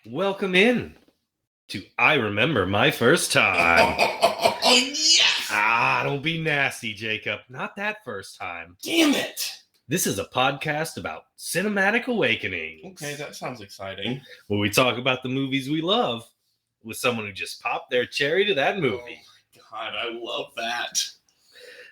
Welcome in to I Remember My First Time. Oh, yes! Don't be nasty, Jacob. Not that first time. Damn it! This is a podcast about cinematic awakenings. Okay, that sounds exciting. Where we talk about the movies we love with someone who just popped their cherry to that movie. Oh, God, I love that.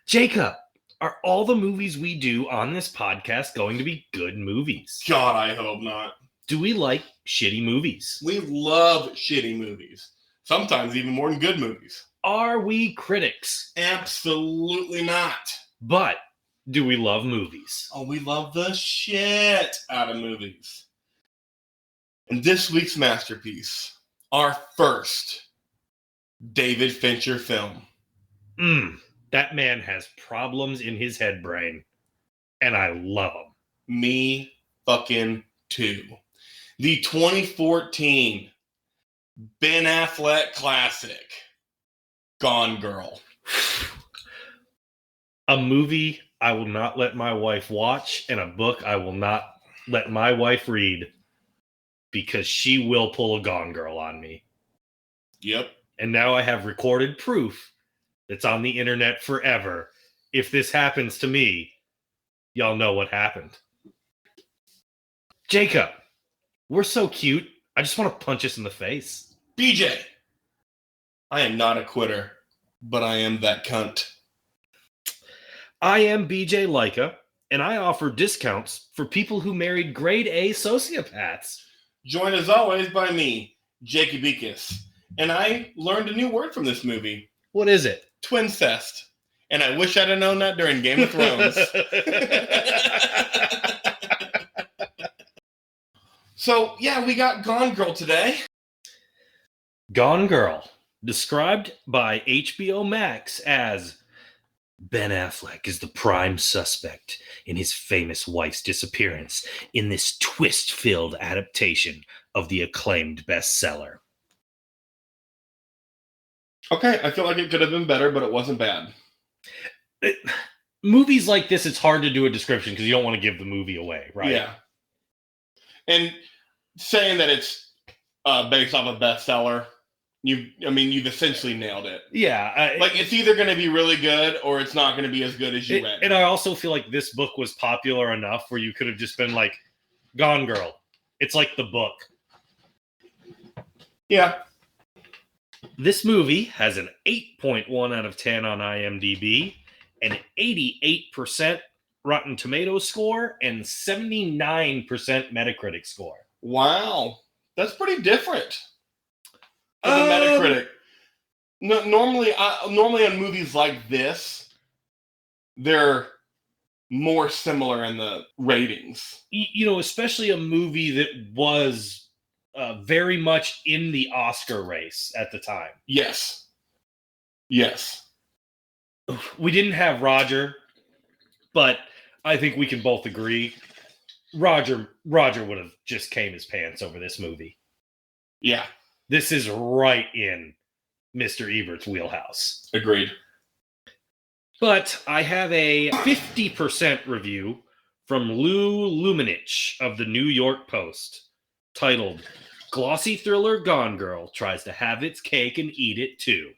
Jacob, are all the movies we do on this podcast going to be good movies? God, I hope not. Do we like shitty movies? We love shitty movies. Sometimes even more than good movies. Are we critics? Absolutely not. But do we love movies? Oh, we love the shit out of movies. And this week's masterpiece, our first David Fincher film. That man has problems in his head brain, and I love him. Me fucking too. The 2014 Ben Affleck classic, Gone Girl. A movie I will not let my wife watch, and a book I will not let my wife read, because she will pull a Gone Girl on me. Yep. And now I have recorded proof that's on the internet forever. If this happens to me, y'all know what happened. Jacob, we're so cute. I just want to punch us in the face. BJ, I am not a quitter, but I am that cunt. I am BJ Leica, and I offer discounts for people who married grade A sociopaths. Joined as always by me, Jacobicus. And I learned a new word from this movie. What is it? Twincest. And I wish I'd have known that during Game of Thrones. So, yeah, we got Gone Girl today. Gone Girl, described by HBO Max as Ben Affleck is the prime suspect in his famous wife's disappearance in this twist-filled adaptation of the acclaimed bestseller. Okay, I feel like it could have been better, but it wasn't bad. Movies like this, it's hard to do a description because you don't want to give the movie away, right? Yeah. And saying that it's based off a bestseller, you've essentially nailed it. Yeah. It's either going to be really good or it's not going to be as good as you read. And I also feel like this book was popular enough where you could have just been like, Gone Girl. It's like the book. Yeah. This movie has an 8.1 out of 10 on IMDb, an 88% Rotten Tomatoes score, and 79% Metacritic score. Wow. That's pretty different. As a Metacritic. No, normally on movies like this, they're more similar in the ratings. Especially a movie that was very much in the Oscar race at the time. Yes. We didn't have Roger, but I think we can both agree Roger would have just came his pants over this movie. Yeah. This is right in Mr. Ebert's wheelhouse. Agreed. But I have a 50% review from Lou Luminich of the New York Post, titled, Glossy Thriller Gone Girl Tries to Have Its Cake and Eat It Too.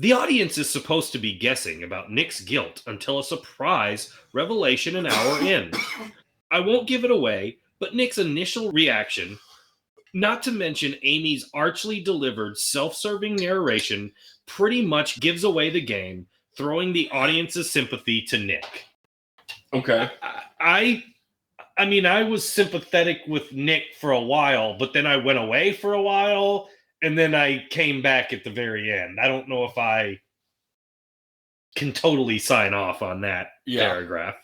The audience is supposed to be guessing about Nick's guilt until a surprise revelation an hour in. I won't give it away, but Nick's initial reaction, not to mention Amy's archly delivered self-serving narration, pretty much gives away the game, throwing the audience's sympathy to Nick. Okay. I mean, I was sympathetic with Nick for a while, but then I went away for a while, and then I came back at the very end. I don't know if I can totally sign off on that paragraph.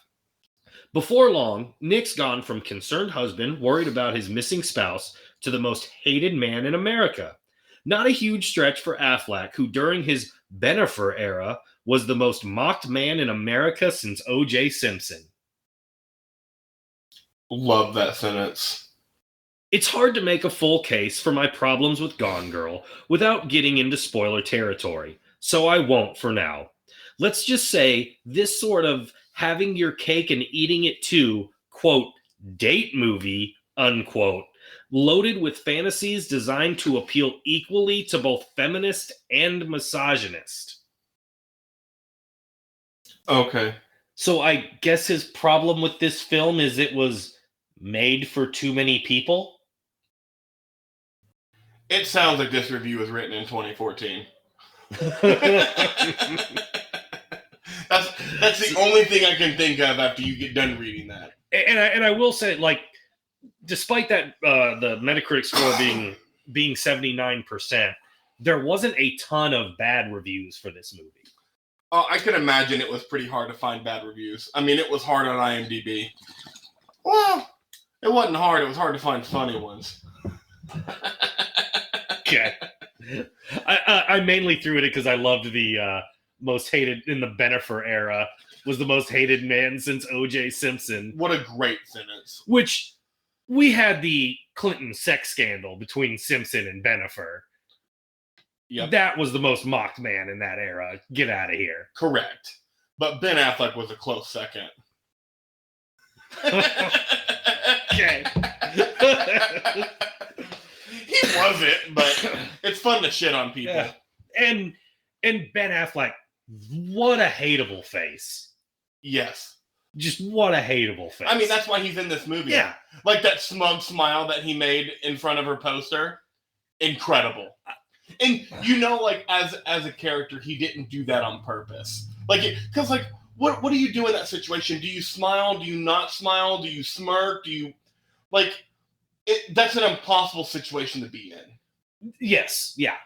Before long, Nick's gone from concerned husband, worried about his missing spouse, to the most hated man in America. Not a huge stretch for Affleck, who during his Bennifer era was the most mocked man in America since O.J. Simpson. Love that sentence. It's hard to make a full case for my problems with Gone Girl without getting into spoiler territory, so I won't for now. Let's just say this sort of having your cake and eating it too, quote, date movie, unquote, loaded with fantasies designed to appeal equally to both feminist and misogynist. Okay. So I guess his problem with this film is it was made for too many people. It sounds like this review was written in 2014. That's the only thing I can think of after you get done reading that. And I will say, like, despite that, the Metacritic score being 79%, there wasn't a ton of bad reviews for this movie. Oh, I can imagine it was pretty hard to find bad reviews. I mean, it was hard on IMDb. Well, it wasn't hard. It was hard to find funny ones. Okay. I mainly threw it because I loved the most hated in the Bennifer era was the most hated man since O.J. Simpson. What a great sentence. Which we had the Clinton sex scandal between Simpson and Bennifer. Yep. That was the most mocked man in that era. Get out of here. Correct. But Ben Affleck was a close second. Okay. He wasn't, but it's fun to shit on people. Yeah. And Ben Affleck, what a hateable face. Yes. Just what a hateable face. I mean, that's why he's in this movie. Yeah. Like that smug smile that he made in front of her poster. Incredible. And you know, like as a character, he didn't do that on purpose. Like, because like, what do you do in that situation? Do you smile? Do you not smile? Do you smirk? Do you like? That's an impossible situation to be in. Yes, yeah.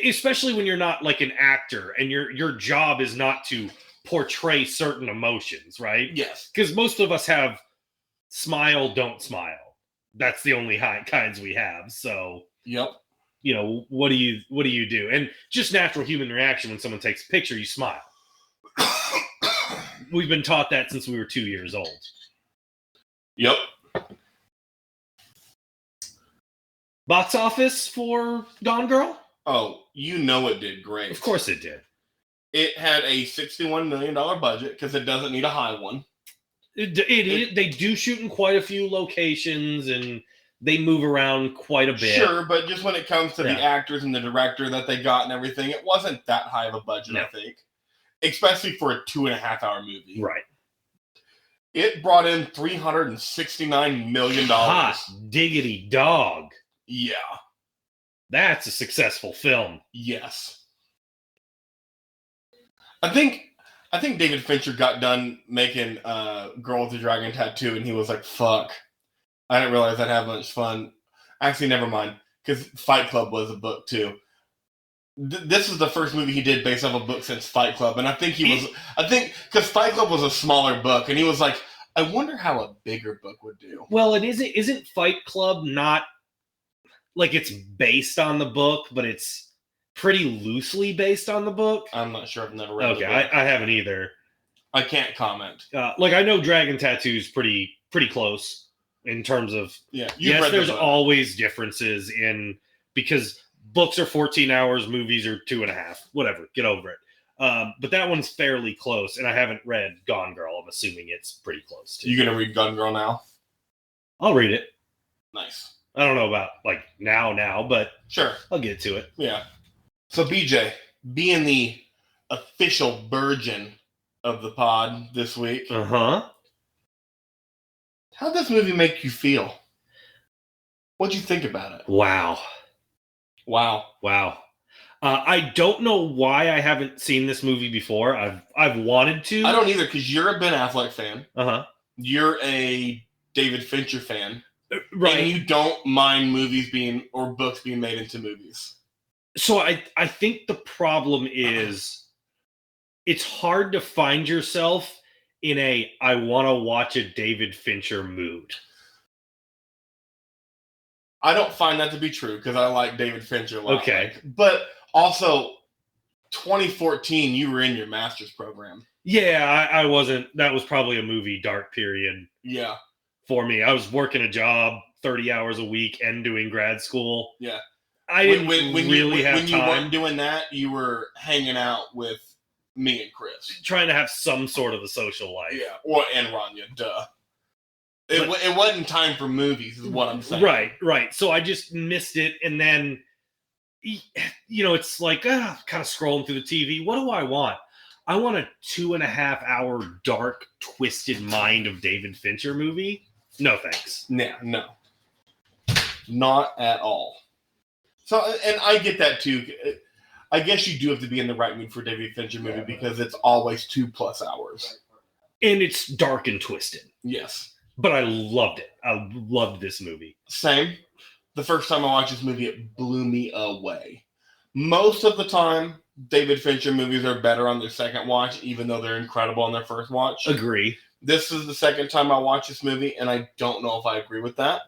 Especially when you're not like an actor and your job is not to portray certain emotions, right? Yes. Because most of us have smile, don't smile. That's the only kinds we have. So, yep. You know, what do you do? And just natural human reaction when someone takes a picture, you smile. We've been taught that since we were 2 years old. Yep. Box office for Gone Girl? Oh, you know it did great. Of course it did. It had a $61 million budget because it doesn't need a high one. They do shoot in quite a few locations and they move around quite a bit. Sure, but just when it comes to the actors and the director that they got and everything, it wasn't that high of a budget, I think. Especially for a 2.5-hour movie. Right. It brought in $369 million. Hot diggity dog. Yeah. That's a successful film. Yes. I think David Fincher got done making Girl with the Dragon Tattoo and he was like, fuck. I didn't realize I'd have much fun. Actually, never mind. Because Fight Club was a book too. This is the first movie he did based off a book since Fight Club. And I think because Fight Club was a smaller book and he was like, I wonder how a bigger book would do. Well, and isn't Fight Club not like it's based on the book, but it's pretty loosely based on the book? I'm not sure. I've never read the book. I haven't either. I can't comment. Like I know Dragon Tattoo's pretty close in terms of yes, there's always differences in because books are 14 hours, movies are 2.5. Whatever, get over it. But that one's fairly close, and I haven't read Gone Girl. I'm assuming it's pretty close too. You gonna read Gone Girl now? I'll read it. Nice. I don't know about like now, but sure, I'll get to it. Yeah. So BJ, being the official virgin of the pod this week, how'd this movie make you feel? What'd you think about it? Wow. I don't know why I haven't seen this movie before. I've wanted to. I don't either, because you're a Ben Affleck fan. You're a David Fincher fan. Right. And you don't mind movies or books being made into movies. So I think the problem is it's hard to find yourself in I want to watch a David Fincher mood. I don't find that to be true because I like David Fincher a lot. Okay. But also, 2014, you were in your master's program. Yeah, I wasn't. That was probably a movie dark period. Yeah. For me, I was working a job 30 hours a week and doing grad school. Yeah. I didn't have time. When you weren't doing that, you were hanging out with me and Chris. Trying to have some sort of a social life. Yeah. And Rania, duh. It wasn't time for movies, is what I'm saying. Right. So I just missed it, and then, it's like kind of scrolling through the TV. What do I want? I want a 2.5-hour dark, twisted mind of David Fincher movie. No thanks. Yeah, no, not at all. So, and I get that too. I guess you do have to be in the right mood for a David Fincher movie because it's always 2+ hours. And it's dark and twisted. Yes. But I loved it. I loved this movie. Same. The first time I watched this movie, it blew me away. Most of the time, David Fincher movies are better on their second watch, even though they're incredible on their first watch. Agree. This is the second time I watched this movie, and I don't know if I agree with that.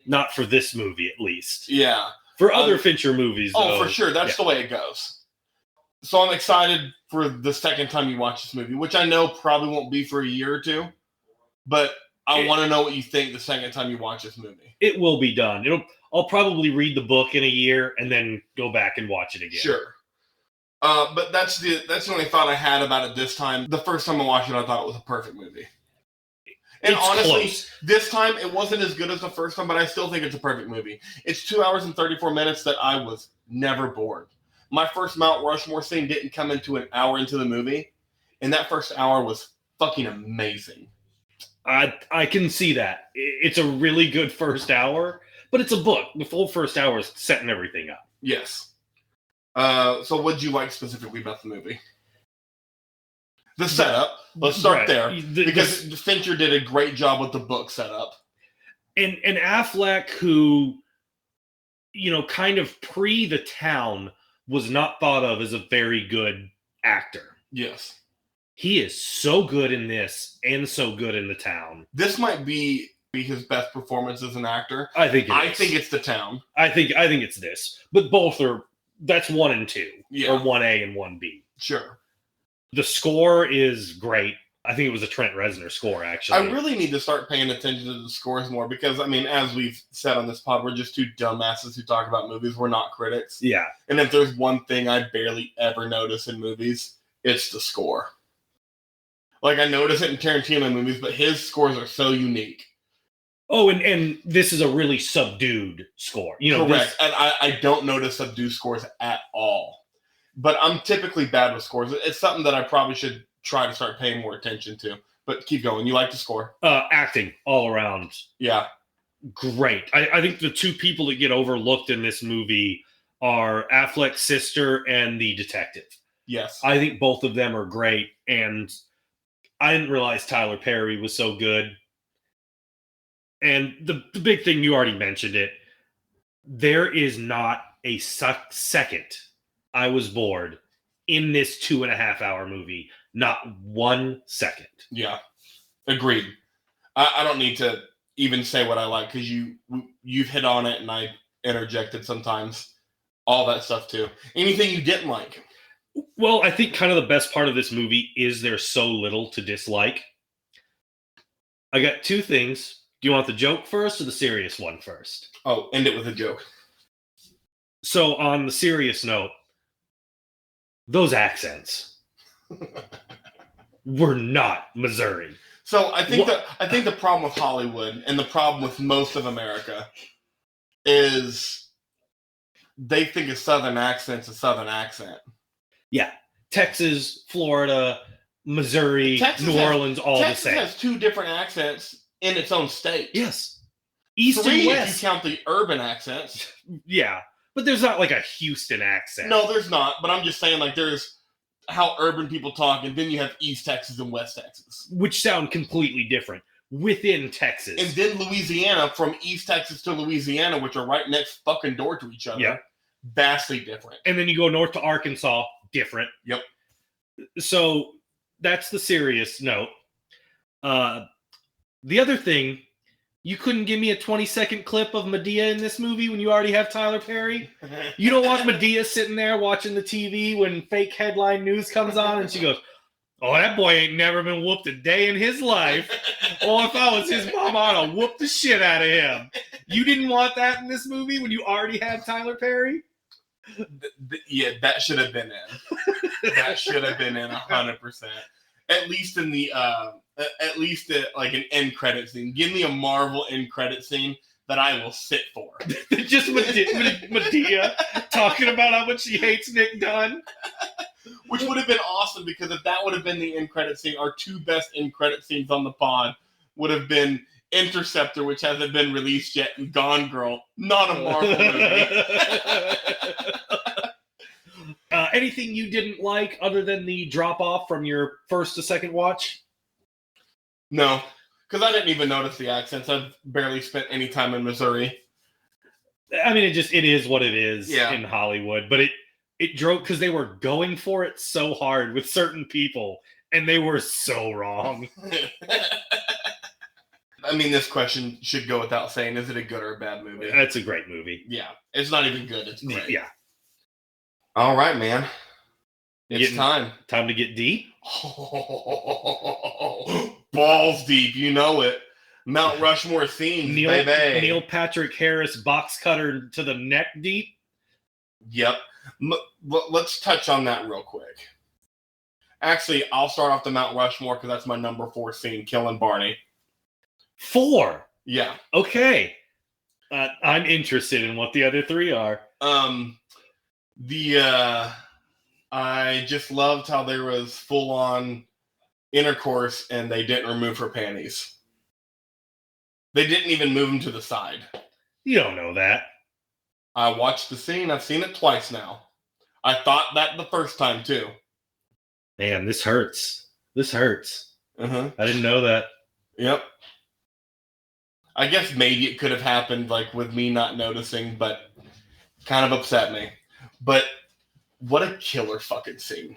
Not for this movie, at least. Yeah. For other Fincher movies, though. Oh, for sure. That's the way it goes. So I'm excited for the second time you watch this movie, which I know probably won't be for a year or two, but I want to know what you think the second time you watch this movie. It will be done. I'll probably read the book in a year and then go back and watch it again. Sure. But that's the only thought I had about it this time. The first time I watched it, I thought it was a perfect movie. And it's honestly, close. This time it wasn't as good as the first time, but I still think it's a perfect movie. It's 2 hours and 34 minutes that I was never bored. My first Mount Rushmore scene didn't come into an hour into the movie, and that first hour was fucking amazing. I can see that. It's a really good first hour, but it's a book. The full first hour is setting everything up. Yes. So what did you like specifically about the movie? The setup. Let's start there. Because Fincher did a great job with the book setup. And Affleck, who, kind of pre The Town, was not thought of as a very good actor. Yes. He is so good in this and so good in The Town. This might be his best performance as an actor. I think it's The Town. I think it's this. But both are, that's 1 and 2. Yeah. Or 1A and 1B. Sure. The score is great. I think it was a Trent Reznor score, actually. I really need to start paying attention to the scores more because, as we've said on this pod, we're just two dumbasses who talk about movies. We're not critics. Yeah. And if there's one thing I barely ever notice in movies, it's the score. Like, I notice it in Tarantino movies, but his scores are so unique. Oh, and this is a really subdued score. Correct. And I don't notice subdued scores at all. But I'm typically bad with scores. It's something that I probably should try to start paying more attention to. But keep going. You like the score? Acting all around. Yeah. Great. I think the two people that get overlooked in this movie are Affleck's sister and the detective. Yes. I think both of them are great. And I didn't realize Tyler Perry was so good. And the big thing, you already mentioned it. There is not a second I was bored in this 2.5-hour movie. Not 1 second. Yeah. Agreed. I don't need to even say what I like because you've hit on it and I interjected sometimes. All that stuff too. Anything you didn't like? Well, I think kind of the best part of this movie is there's so little to dislike. I got 2 things. Do you want the joke first or the serious one first? Oh, end it with a joke. So on the serious note, those accents were not Missouri. So I think the problem with Hollywood and the problem with most of America is they think a Southern accent's a Southern accent. Yeah. Texas, Florida, Missouri, New Orleans, all the same. Texas has 2 different accents in its own state. Yes. East 3 and West. if you count the urban accents. Yeah. But there's not like a Houston accent. No, there's not. But I'm just saying, like, there's how urban people talk, and then you have East Texas and West Texas. Which sound completely different within Texas. And then Louisiana, from East Texas to Louisiana, which are right next fucking door to each other. Yeah. Vastly different. And then you go north to Arkansas, different. Yep. So that's the serious note. The other thing, you couldn't give me a 20-second clip of Medea in this movie when you already have Tyler Perry? You don't want Medea sitting there watching the TV when fake headline news comes on and she goes, "Oh, that boy ain't never been whooped a day in his life. Oh, if I was his mom, I'd have whooped the shit out of him." You didn't want that in this movie when you already had Tyler Perry? Yeah, that should have been in. That should have been in 100%. At least in at least like an end credit scene. Give me a Marvel end credit scene that I will sit for. Just Medea talking about how much she hates Nick Dunn. Which would have been awesome, because if that would have been the end credit scene, our two best end credit scenes on the pod would have been Interceptor, which hasn't been released yet, and Gone Girl, not a Marvel movie. Anything you didn't like other than the drop off from your first to second watch? No, because I didn't even notice the accents. I've barely spent any time in Missouri. I mean, it is what it is Yeah. in Hollywood, but it drove, because they were going for it so hard with certain people, and they were so wrong. I mean, this question should go without saying. Is it a good or a bad movie? That's a great movie. Yeah. It's not even good. It's great. Yeah. All right, man. It's time. Time to get deep. Balls deep. You know it. Mount Rushmore themes, baby. Neil Patrick Harris box cutter to the neck deep. Yep. Let's touch on that real quick. Actually, I'll start off the Mount Rushmore because that's my number 4 scene, killing Barney. 4? Yeah. Okay. I'm interested in what the other 3 are. I just loved how there was full-on intercourse and they didn't remove her panties. They didn't even move them to the side. You don't know that. I watched the scene. I've seen it twice now. I thought that the first time, too. Man, this hurts. This hurts. Uh-huh. I didn't know that. Yep. I guess maybe it could have happened, like, with me not noticing, but kind of upset me. But what a killer fucking scene.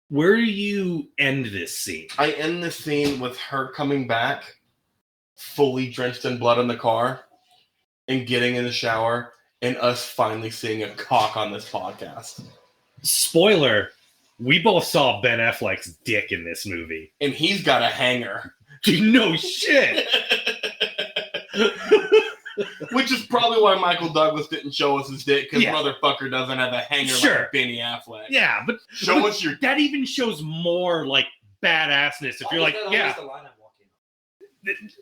Where do you end this scene? I end the scene with her coming back, fully drenched in blood in the car, and getting in the shower, and us finally seeing a cock on this podcast. Spoiler, we both saw Ben Affleck's dick in this movie. And he's got a hanger. No shit! Which is probably why Michael Douglas didn't show us his dick, because motherfucker doesn't have a hanger like Benny Affleck. Yeah, but show us your... That even shows more, like, badassness. If you're like, yeah...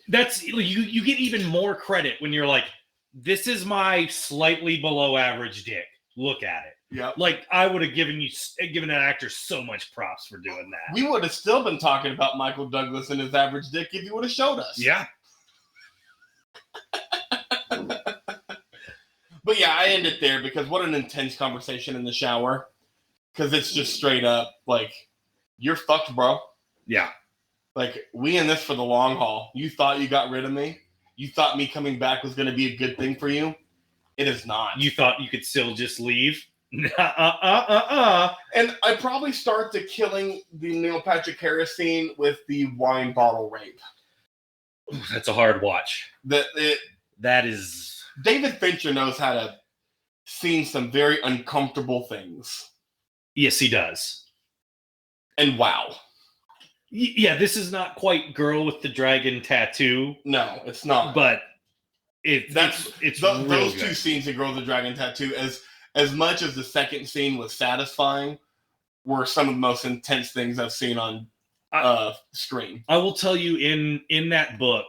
That's... You get even more credit when you're like, this is my slightly below average dick. Look at it. Yeah. Like, I would have given an actor so much props for doing that. We would have still been talking about Michael Douglas and his average dick if you would have showed us. Yeah. But yeah, I end it there because what an intense conversation in the shower. Because it's just straight up like, you're fucked, bro. Yeah. Like, we in this for the long haul. You thought you got rid of me? You thought me coming back was going to be a good thing for you? It is not. You thought you could still just leave? And I probably start the killing the Neil Patrick Harris scene with the wine bottle rape. That's a hard watch. That is... David Fincher knows how to scene some very uncomfortable things. Yes, he does. And wow. Yeah, this is not quite Girl with the Dragon Tattoo. No, it's not. But it's real those good. 2 scenes in Girl with the Dragon Tattoo, as much as the second scene was satisfying, were some of the most intense things I've seen on screen. I will tell you, in that book,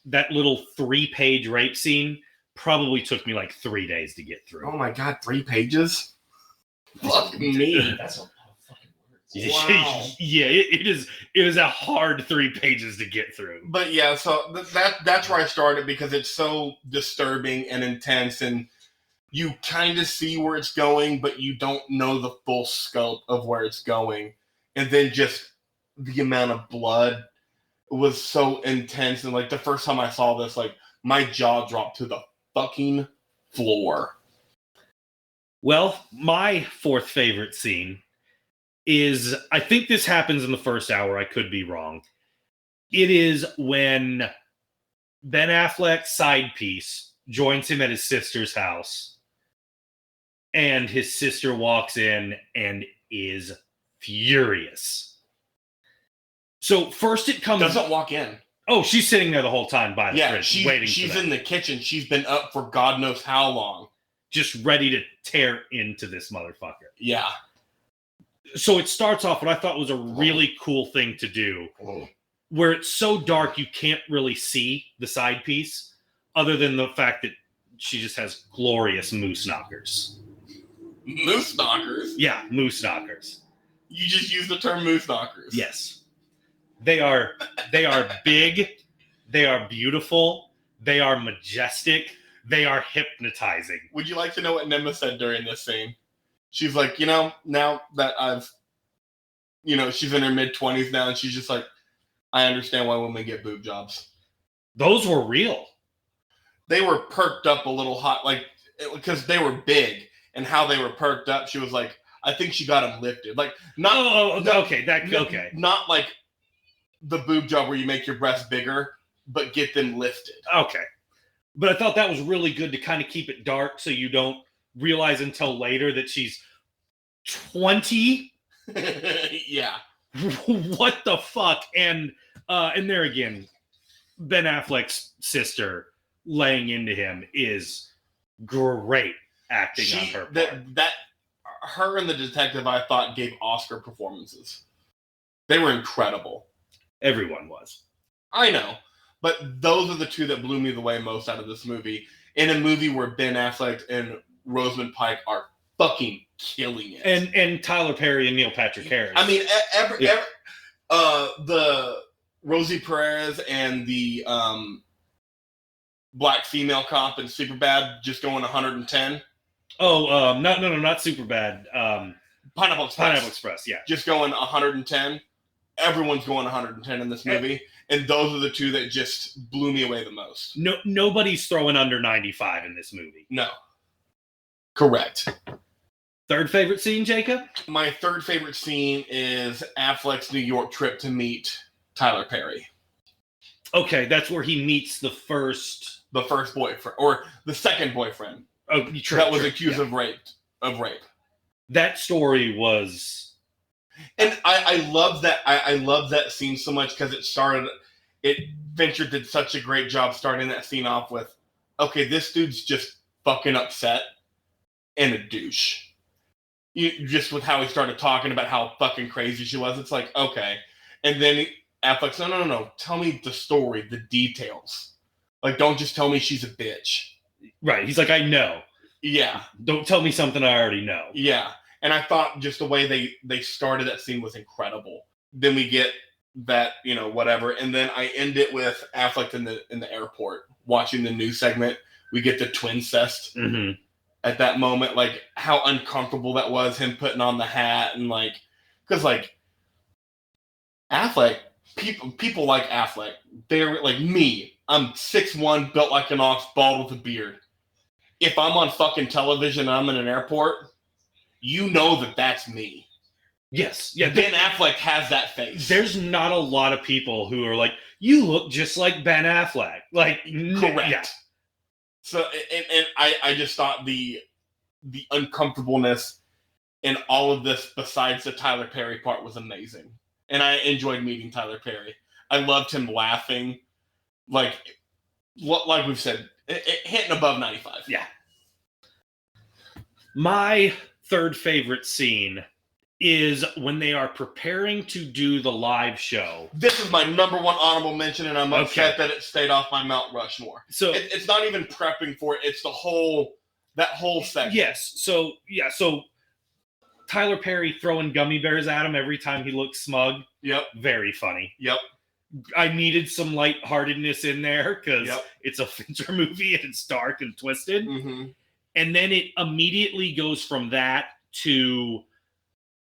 that little 3-page rape scene probably took me like 3 days to get through. Oh my god, 3 pages? Fuck me. That's a lot of fucking words. Wow. Yeah, it is a hard 3 pages to get through. But yeah, so that's where I started, because it's so disturbing and intense, and you kind of see where it's going, but you don't know the full scope of where it's going. And then just the amount of blood was so intense. And like the first time I saw this, like my jaw dropped to the fucking floor. Well, my 4th favorite scene is, I think this happens in the first hour. I could be wrong. It is when Ben Affleck's side piece joins him at his sister's house, and his sister walks in and is furious. So first it comes... Doesn't walk in. Oh, she's sitting there the whole time by the fridge, waiting for she's that. in the kitchen. She's been up for God knows how long. Just ready to tear into this motherfucker. Yeah. So it starts off what I thought was a really cool thing to do where it's so dark you can't really see the side piece, other than the fact that she just has glorious moose knockers. Moose knockers? Yeah, moose knockers. You just use the term moose knockers. Yes. They are big, they are beautiful, they are majestic, they are hypnotizing. Would you like to know what Nemma said during this scene? She's like, now that I've, she's in her mid-20s now, and she's just like, I understand why women get boob jobs. Those were real. They were perked up a little hot, because they were big, and how they were perked up, she was like, I think she got them lifted. Like, okay. Not like the boob job where you make your breasts bigger, but get them lifted. Okay. But I thought that was really good to kind of keep it dark so you don't realize until later that she's 20. Yeah. What the fuck? And there again, Ben Affleck's sister laying into him is great acting on her part. Her and the detective, I thought, gave Oscar performances. They were incredible. Everyone was. I know. But those are the two that blew me away most out of this movie. In a movie where Ben Affleck and Rosamund Pike are fucking killing it. And Tyler Perry and Neil Patrick Harris. I mean, the Rosie Perez and the black female cop in Superbad just going 110. Oh, not Superbad. Pineapple Express. Pineapple Express, yeah. Just going 110. Everyone's going 110 in this movie. And those are the two that just blew me away the most. No, nobody's throwing under 95 in this movie. No. Correct. Third favorite scene, Jacob? My third favorite scene is Affleck's New York trip to meet Tyler Perry. Okay, that's where he meets the first boyfriend, or the second boyfriend. Oh, true, that was accused of rape. That story was... And I love that. I love that scene so much because Fincher did such a great job starting that scene off with, okay, this dude's just fucking upset and a douche. Just with how he started talking about how fucking crazy she was, it's like, okay. And then Affleck's, no, tell me the story, the details. Like, don't just tell me she's a bitch. Right. He's like, I know. Yeah. Don't tell me something I already know. Yeah. And I thought just the way they started that scene was incredible. Then we get that, whatever. And then I end it with Affleck in the airport watching the news segment. We get the twin cest at that moment. Like, how uncomfortable that was, him putting on the hat. And, because, Affleck, people like Affleck, they're like me. I'm 6'1", built like an ox, bald with a beard. If I'm on fucking television and I'm in an airport... You know that's me. Yes. Yeah. Ben Affleck has that face. There's not a lot of people who are like, you look just like Ben Affleck. Correct. Yeah. So, and I just thought the uncomfortableness in all of this, besides the Tyler Perry part, was amazing. And I enjoyed meeting Tyler Perry. I loved him laughing. Like we've said, hitting above 95. Yeah. My third favorite scene is when they are preparing to do the live show. This is my number one honorable mention, and I'm upset that it stayed off my Mount Rushmore. So it's not even prepping for it. It's that whole section. Yes. So Tyler Perry throwing gummy bears at him every time he looks smug. Yep. Very funny. Yep. I needed some lightheartedness in there because it's a Fincher movie and it's dark and twisted. Mm-hmm. And then it immediately goes from that to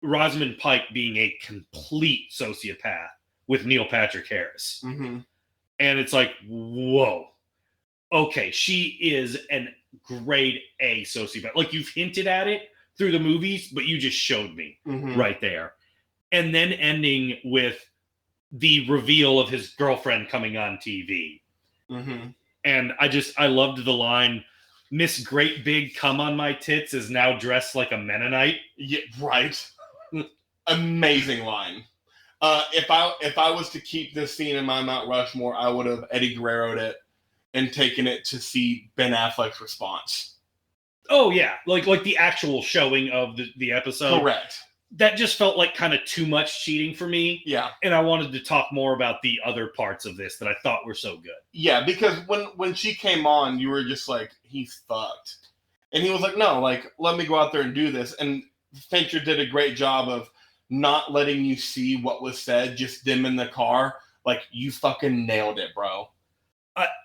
Rosamund Pike being a complete sociopath with Neil Patrick Harris. Mm-hmm. And it's like, whoa. Okay, she is an grade A sociopath. Like, you've hinted at it through the movies, but you just showed me right there. And then ending with the reveal of his girlfriend coming on TV. Mm-hmm. And I loved the line, Miss Great Big Cum on My Tits is now dressed like a Mennonite. Yeah, right. Amazing line. If I was to keep this scene in my Mount Rushmore, I would have Eddie Guerrero'd it and taken it to see Ben Affleck's response. Oh yeah, like the actual showing of the episode. Correct. that just felt like kind of too much cheating for me. Yeah. And I wanted to talk more about the other parts of this that I thought were so good. Yeah, because when she came on, you were just like, he's fucked. And he was like, no, like, let me go out there and do this. And Fincher did a great job of not letting you see what was said, just them in the car. Like, you fucking nailed it, bro.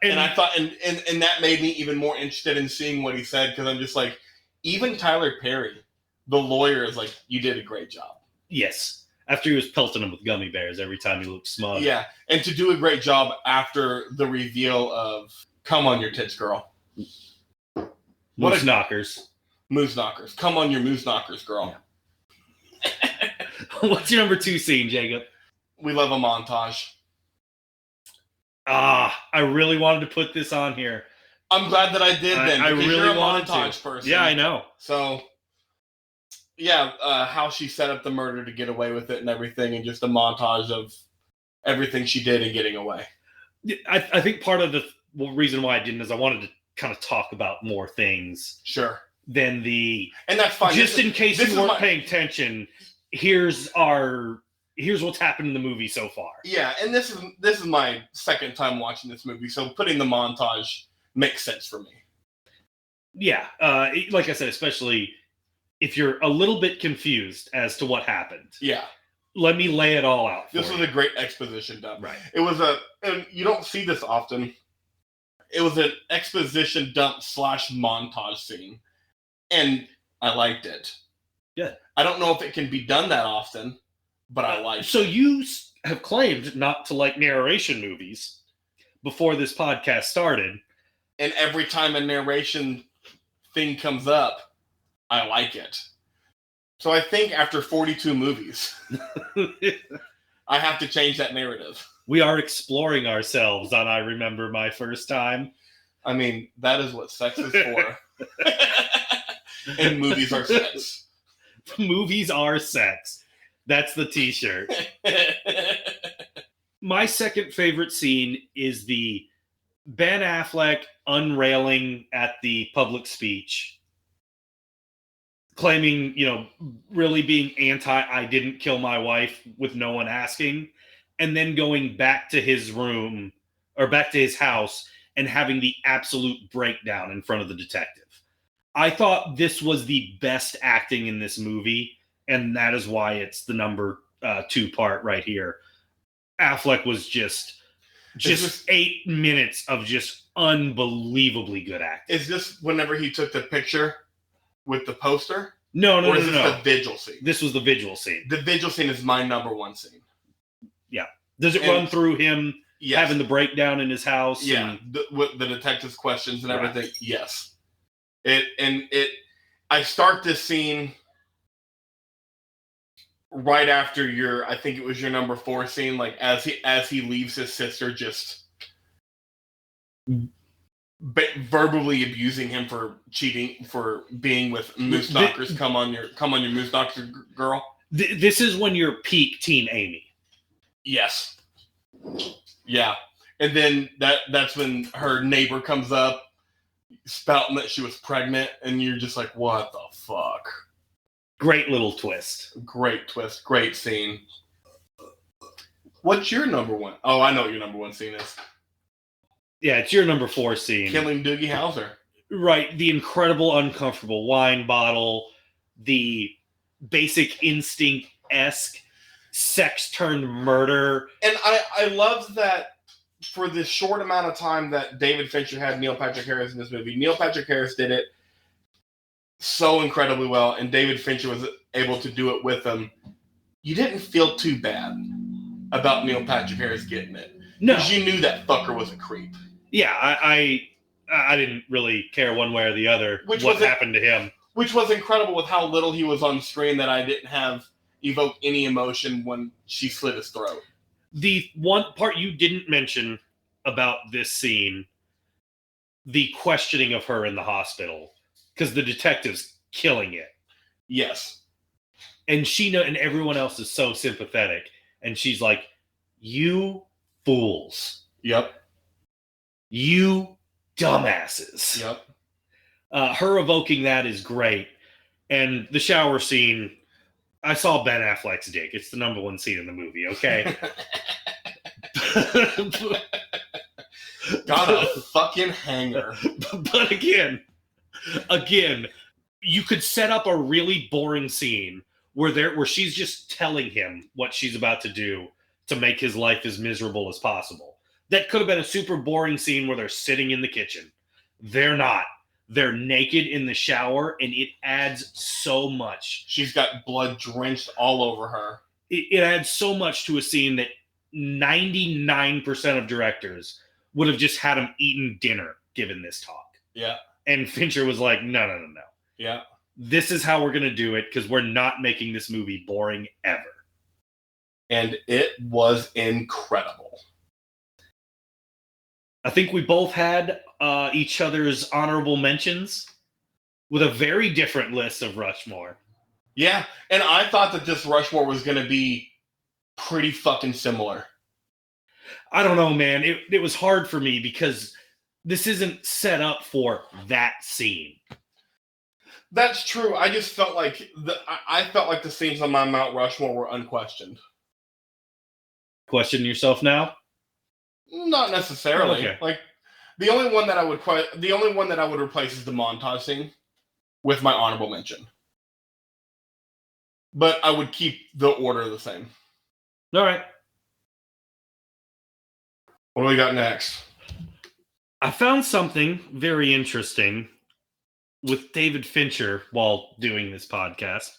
And I thought, and that made me even more interested in seeing what he said, because I'm just like, even Tyler Perry, the lawyer, is like, you did a great job. Yes. After he was pelting him with gummy bears every time he looked smug. Yeah, and to do a great job after the reveal of "Come on your tits, girl." Moose knockers. Moose knockers. Come on your moose knockers, girl. Yeah. What's your number 2 scene, Jacob? We love a montage. I really wanted to put this on here. I'm glad that I did then. I really you're a wanted montage to. person. Yeah, I know. So, yeah, how she set up the murder to get away with it and everything, and just a montage of everything she did in getting away. I think part of the reason why I didn't is I wanted to kind of talk about more things. Sure. Than and that's fine. Just in case you weren't paying attention, here's what's happened in the movie so far. Yeah, and this is my second time watching this movie, so putting the montage makes sense for me. Yeah, like I said, especially if you're a little bit confused as to what happened. Yeah. Let me lay it all out for This was you. a great exposition dump. Right. It was and you don't see this often. It was an exposition dump / montage scene. And I liked it. Yeah. I don't know if it can be done that often, but I liked it. So you have claimed not to like narration movies before this podcast started. And every time a narration thing comes up, I like it. So I think after 42 movies, I have to change that narrative. We are exploring ourselves on I Remember My First Time. I mean, that is what sex is for. And movies are sex. Movies are sex. That's the t-shirt. My second favorite scene is the Ben Affleck unrailing at the public speech, claiming, really being I didn't kill my wife with no one asking, and then going back to his room or back to his house and having the absolute breakdown in front of the detective. I thought this was the best acting in this movie, and that is why it's the number 2 part right here. Affleck was just 8 minutes of just unbelievably good acting. Is this whenever he took the picture with the poster? No. Or is this the vigil scene? This was the vigil scene. The vigil scene is my number 1 scene. Yeah. Does it run through him having the breakdown in his house? Yeah. With the detective's questions and everything. Right. Yes. I start this scene right after I think it was your number 4 scene, like as he leaves his sister, just verbally abusing him for cheating, for being with moose knockers. Come on your moose knocker girl. This is when you're peak Teen Amy. Yes. Yeah. And then that's when her neighbor comes up spouting that she was pregnant, and you're just like, what the fuck? Great little twist. Great twist. Great scene. What's your number 1? Oh, I know what your number 1 scene is. Yeah, it's your number 4 scene. Killing Doogie Howser. Right. The incredible uncomfortable wine bottle, the Basic Instinct-esque sex turned murder. And I love that for this short amount of time that David Fincher had Neil Patrick Harris in this movie. Neil Patrick Harris did it so incredibly well, and David Fincher was able to do it with him. You didn't feel too bad about Neil Patrick Harris getting it. No. Because you knew that fucker was a creep. Yeah, I didn't really care one way or the other what happened to him. Which was incredible with how little he was on screen, that I didn't have evoke any emotion when she slit his throat. The one part you didn't mention about this scene, the questioning of her in the hospital, because the detective's killing it. Yes. And and everyone else is so sympathetic. And she's like, you fools. Yep. You dumbasses. Yep. Her evoking that is great. And the shower scene, I saw Ben Affleck's dick. It's the number one scene in the movie, okay? Got a fucking hanger. But again, you could set up a really boring scene where she's just telling him what she's about to do to make his life as miserable as possible. That could have been a super boring scene where they're sitting in the kitchen. They're not. They're naked in the shower, and it adds so much. She's got blood drenched all over her. It adds so much to a scene that 99% of directors would have just had him eating dinner given this talk. Yeah. And Fincher was like, no. Yeah. This is how we're going to do it because we're not making this movie boring ever. And it was incredible. I think we both had each other's honorable mentions with a very different list of Rushmore. Yeah, and I thought that this Rushmore was going to be pretty fucking similar. I don't know, man. It was hard for me because this isn't set up for that scene. That's true. I just felt like the scenes on my Mount Rushmore were unquestioned. Question yourself now? Not necessarily. Okay. Like the only one that I would replace is the montage scene with my honorable mention. But I would keep the order the same. All right. What do we got next? I found something very interesting with David Fincher while doing this podcast.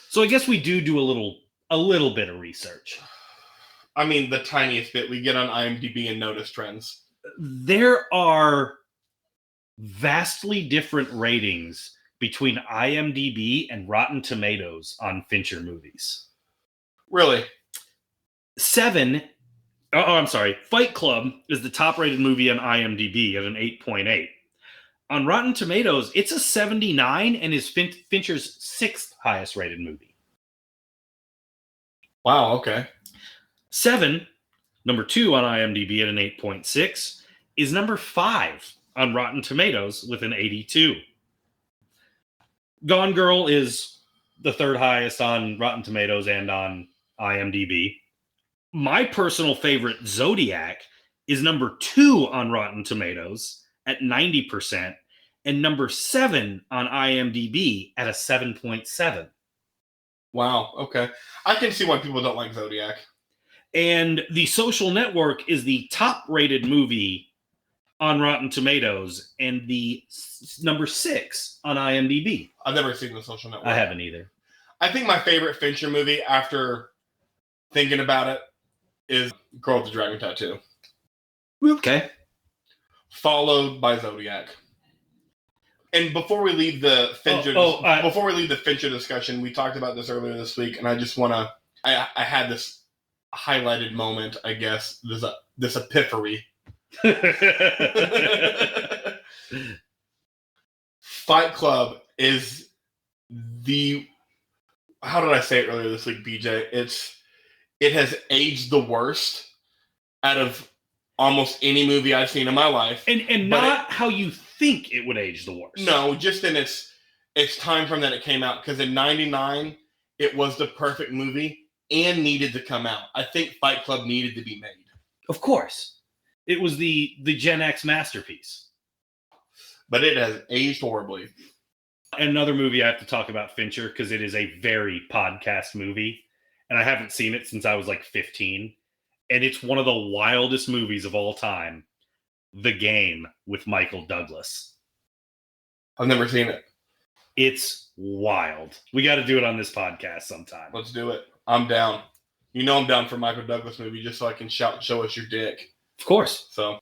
So I guess we do a little bit of research. I mean, the tiniest bit. We get on IMDb and notice trends. There are vastly different ratings between IMDb and Rotten Tomatoes on Fincher movies. Really? Fight Club is the top-rated movie on IMDb at an 8.8. On Rotten Tomatoes, it's a 79 and is Fincher's sixth highest-rated movie. Wow, okay. Seven, number 2 on IMDb at an 8.6, is number 5 on Rotten Tomatoes with an 82. Gone Girl is the third highest on Rotten Tomatoes and on IMDb. My personal favorite, Zodiac, is number 2 on Rotten Tomatoes at 90% and number 7 on IMDb at a 7.7. Wow, okay. I can see why people don't like Zodiac. And The Social Network is the top-rated movie on Rotten Tomatoes and the number 6 on IMDb. I've never seen The Social Network. I haven't either. I think my favorite Fincher movie, after thinking about it, is Girl with the Dragon Tattoo. Okay. Followed by Zodiac. And before we leave the Fincher discussion, we talked about this earlier this week, and I just want to. I had this highlighted moment, I guess. This epiphany. Fight Club is the. How did I say it earlier this week, BJ? It has aged the worst out of almost any movie I've seen in my life. And not how you think it would age the worst. No, just in its time from that it came out. Because in 99, it was the perfect movie and needed to come out. I think Fight Club needed to be made. Of course. It was the Gen X masterpiece. But it has aged horribly. Another movie I have to talk about Fincher because it is a very podcast movie. And I haven't seen it since I was like 15. And it's one of the wildest movies of all time. The Game with Michael Douglas. I've never seen it. It's wild. We got to do it on this podcast sometime. Let's do it. I'm down. You know I'm down for Michael Douglas movie just so I can shout and show us your dick. Of course. So,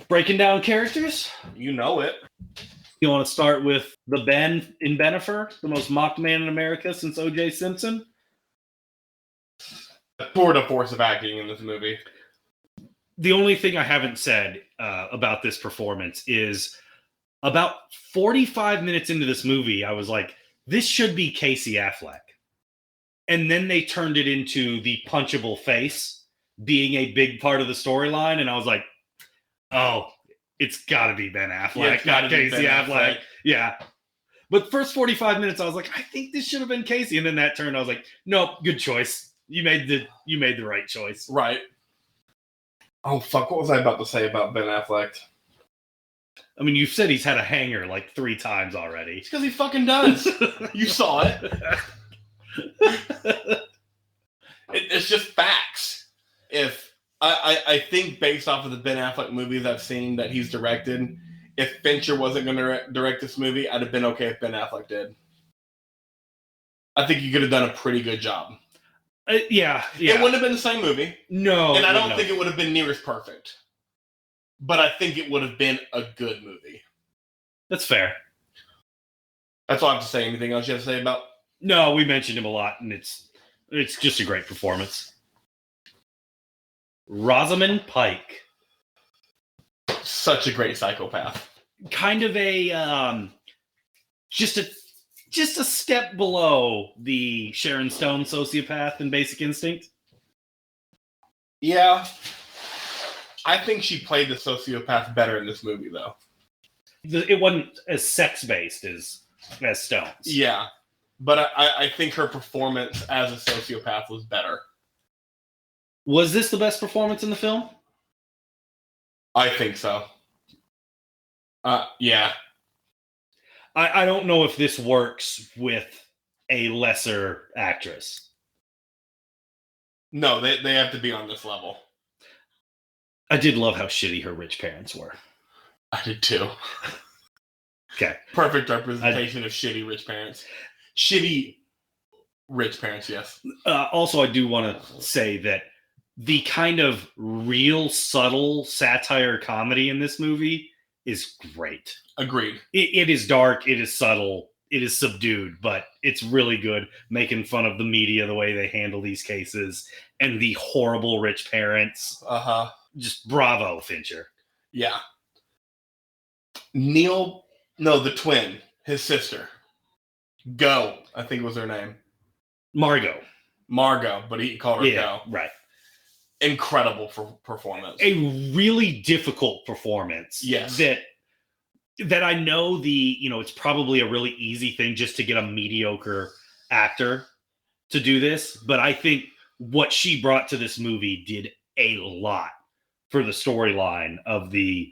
breaking down characters? You know it. You want to start with the Ben in Bennifer, the most mocked man in America since O.J. Simpson? Tour de force of acting in this movie. The only thing I haven't said about this performance is about 45 minutes into this movie, I was like, this should be Casey Affleck. And then they turned it into the punchable face being a big part of the storyline. And I was like, oh, it's got to be Ben Affleck, not Casey Affleck. Yeah. But first 45 minutes, I was like, I think this should have been Casey. And then that turned, I was like, nope, good choice. You made the right choice. Right. Oh, fuck. What was I about to say about Ben Affleck? I mean, you've said he's had a hanger like 3 times already. It's because he fucking does. You saw it. It's just facts. If I think based off of the Ben Affleck movies I've seen that he's directed, if Fincher wasn't going to direct this movie, I'd have been okay if Ben Affleck did. I think he could have done a pretty good job. Yeah. It wouldn't have been the same movie. No. And I don't think it would have been near as perfect. But I think it would have been a good movie. That's fair. That's all I have to say. Anything else you have to say about? No, we mentioned him a lot, and it's just a great performance. Rosamund Pike. Such a great psychopath. Kind of a just a step below the Sharon Stone sociopath in Basic Instinct. Yeah. I think she played the sociopath better in this movie, though. It wasn't as sex-based as Stone's. Yeah. But I think her performance as a sociopath was better. Was this the best performance in the film? I think so. Yeah. I don't know if this works with a lesser actress. No, they have to be on this level. I did love how shitty her rich parents were. I did too. Okay. Perfect representation of shitty rich parents. Shitty rich parents, yes. Also, I do want to say that the kind of real subtle satire comedy in this movie is great. Agreed. It is dark, it is subtle, it is subdued, but it's really good, making fun of the media, the way they handle these cases, and the horrible rich parents. Uh-huh. Just bravo, Fincher. Yeah. The twin, his sister. Go, I think was her name. Margot, but he called her Go. Right. Incredible performance. A really difficult performance. Yes. That I know it's probably a really easy thing just to get a mediocre actor to do this, but I think what she brought to this movie did a lot for the storyline of the,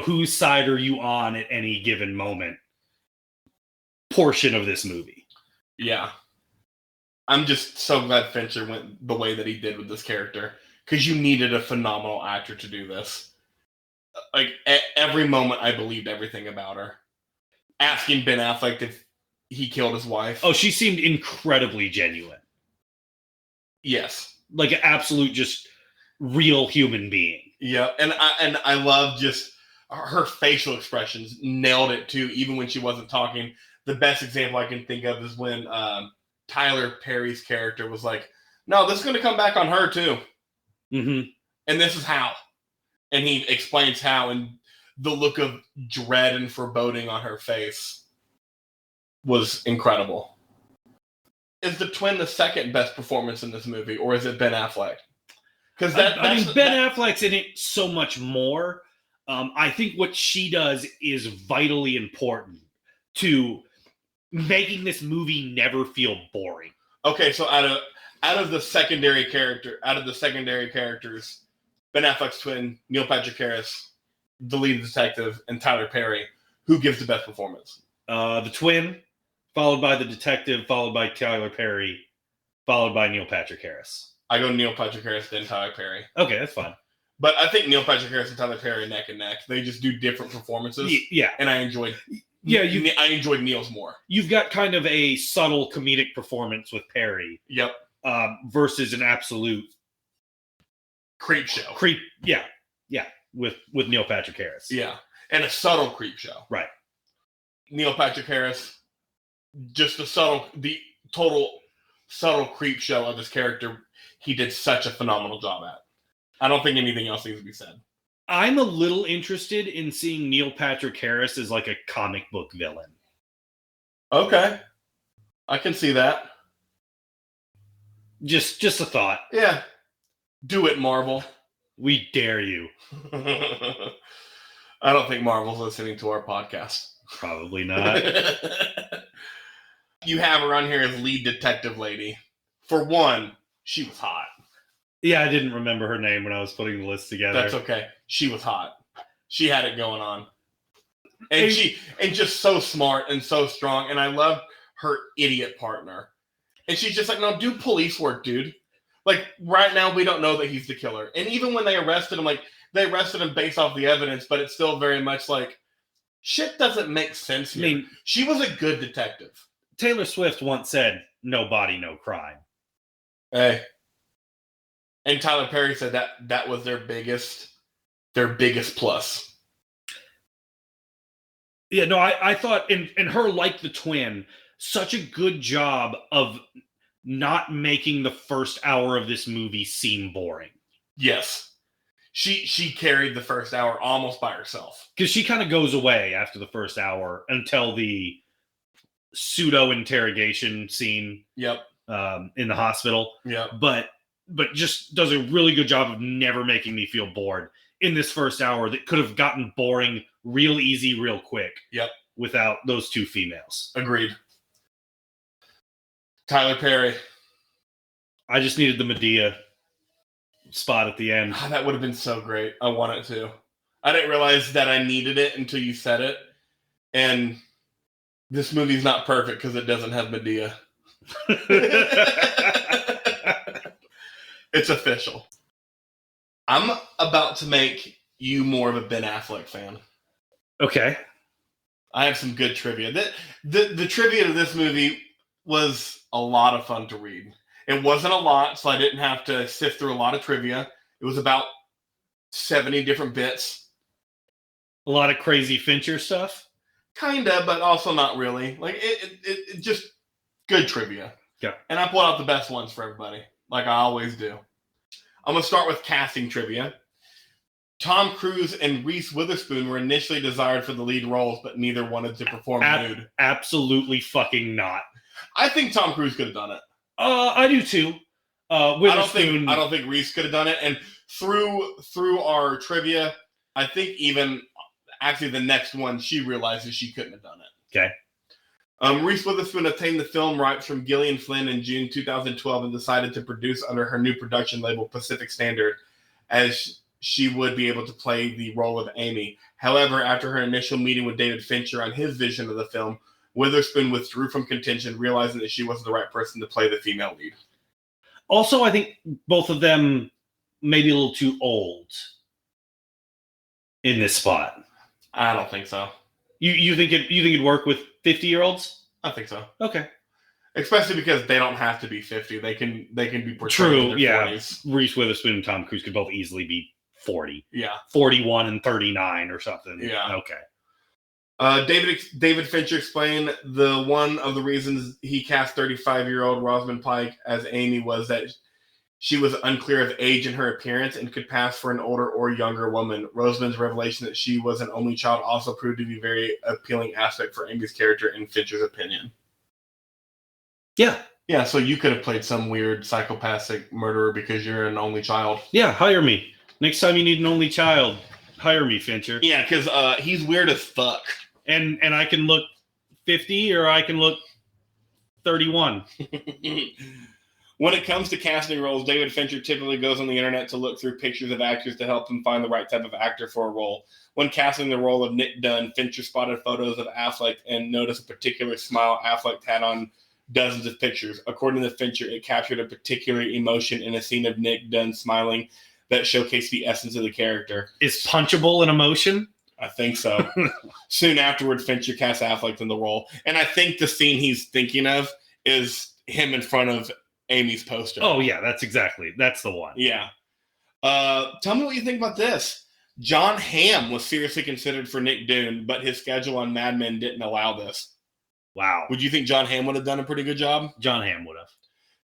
whose side are you on at any given moment portion of this movie. Yeah. I'm just so glad Fincher went the way that he did with this character, because you needed a phenomenal actor to do this. Like, at every moment, I believed everything about her. Asking Ben Affleck if he killed his wife. Oh, she seemed incredibly genuine. Yes. Like an absolute, just real human being. Yeah, and I love just her facial expressions. Nailed it, too, even when she wasn't talking. The best example I can think of is when Tyler Perry's character was like, no, this is going to come back on her, too. Mm-hmm. And this is how. And he explains how, and the look of dread and foreboding on her face was incredible. Is the twin the second best performance in this movie, or is it Ben Affleck? Because Ben Affleck's in it so much more. I think what she does is vitally important to making this movie never feel boring. Okay, so out of the secondary characters, Ben Affleck's twin, Neil Patrick Harris, the lead detective, and Tyler Perry, who gives the best performance? The twin, followed by the detective, followed by Tyler Perry, followed by Neil Patrick Harris. I go Neil Patrick Harris, then Tyler Perry. Okay, that's fine. But I think Neil Patrick Harris and Tyler Perry are neck and neck. They just do different performances. Yeah. And I enjoyed Neil's more. You've got kind of a subtle comedic performance with Perry. Yep. Versus an absolute creep show. Yeah. With Neil Patrick Harris. Yeah. And a subtle creep show. Right. Neil Patrick Harris, just the total subtle creep show of his character, he did such a phenomenal job at. I don't think anything else needs to be said. I'm a little interested in seeing Neil Patrick Harris as like a comic book villain. Okay. I can see that. Just a thought. Yeah. Do it, Marvel. We dare you. I don't think Marvel's listening to our podcast. Probably not. You have her on here as lead detective lady. For one, she was hot. Yeah, I didn't remember her name when I was putting the list together. That's okay. She was hot. She had it going on. And just so smart and so strong. And I loved her idiot partner. And she's just like, no, do police work, dude. Like, right now, we don't know that he's the killer. And even when they arrested him, like, they arrested him based off the evidence, but it's still very much like, shit doesn't make sense here. I mean, she was a good detective. Taylor Swift once said, no body, no crime. Hey. And Tyler Perry said that was their biggest plus. Yeah, no, I thought, and her, like the twin, such a good job of not making the first hour of this movie seem boring. Yes. She carried the first hour almost by herself. Because she kind of goes away after the first hour until the pseudo-interrogation scene Yep. In the hospital. Yep. But just does a really good job of never making me feel bored in this first hour that could have gotten boring real easy, real quick. Yep. Without those two females. Agreed. Tyler Perry. I just needed the Medea spot at the end. Oh, that would have been so great. I want it to. I didn't realize that I needed it until you said it. And this movie's not perfect because it doesn't have Medea. It's official. I'm about to make you more of a Ben Affleck fan. Okay. I have some good trivia. The trivia to this movie was a lot of fun to read. It wasn't a lot, so I didn't have to sift through a lot of trivia. It was about 70 different bits. A lot of crazy Fincher stuff? Kinda, but also not really. Like, it just good trivia. Yeah. And I pulled out the best ones for everybody, like I always do. I'm going to start with casting trivia. Tom Cruise and Reese Witherspoon were initially desired for the lead roles, but neither wanted to perform nude. Absolutely fucking not. I think Tom Cruise could have done it. I do too. Witherspoon. I don't think Reese could have done it. And through our trivia, I think even actually the next one, she realizes she couldn't have done it. Okay. Reese Witherspoon obtained the film rights from Gillian Flynn in June 2012 and decided to produce under her new production label Pacific Standard, as she would be able to play the role of Amy. However, after her initial meeting with David Fincher on his vision of the film, Witherspoon withdrew from contention, realizing that she wasn't the right person to play the female lead. Also, I think both of them maybe a little too old in this spot. I don't think so. You think it'd work with 50-year-olds? I think so. Okay. Especially because they don't have to be 50. They can be portrayed in their 40s. Reese Witherspoon and Tom Cruise could both easily be 40. Yeah. 41 and 39 or something. Yeah. Okay. David Fincher explained one of the reasons he cast 35-year-old Rosamund Pike as Amy was that she was unclear of age in her appearance and could pass for an older or younger woman. Rosamund's revelation that she was an only child also proved to be a very appealing aspect for Amy's character in Fincher's opinion. Yeah. Yeah, so you could have played some weird psychopathic murderer because you're an only child. Yeah, hire me. Next time you need an only child, hire me, Fincher. Yeah, because he's weird as fuck. And I can look 50 or I can look 31. When it comes to casting roles, David Fincher typically goes on the internet to look through pictures of actors to help him find the right type of actor for a role. When casting the role of Nick Dunn, Fincher spotted photos of Affleck and noticed a particular smile Affleck had on dozens of pictures. According to Fincher, it captured a particular emotion in a scene of Nick Dunn smiling that showcased the essence of the character. Is punchable an emotion? I think so. Soon afterward, Fincher cast Affleck in the role. And I think the scene he's thinking of is him in front of Amy's poster. Oh, yeah, that's the one. Yeah. Tell me what you think about this. John Hamm was seriously considered for Nick Dunn, but his schedule on Mad Men didn't allow this. Wow. Would you think John Hamm would have done a pretty good job? John Hamm would have.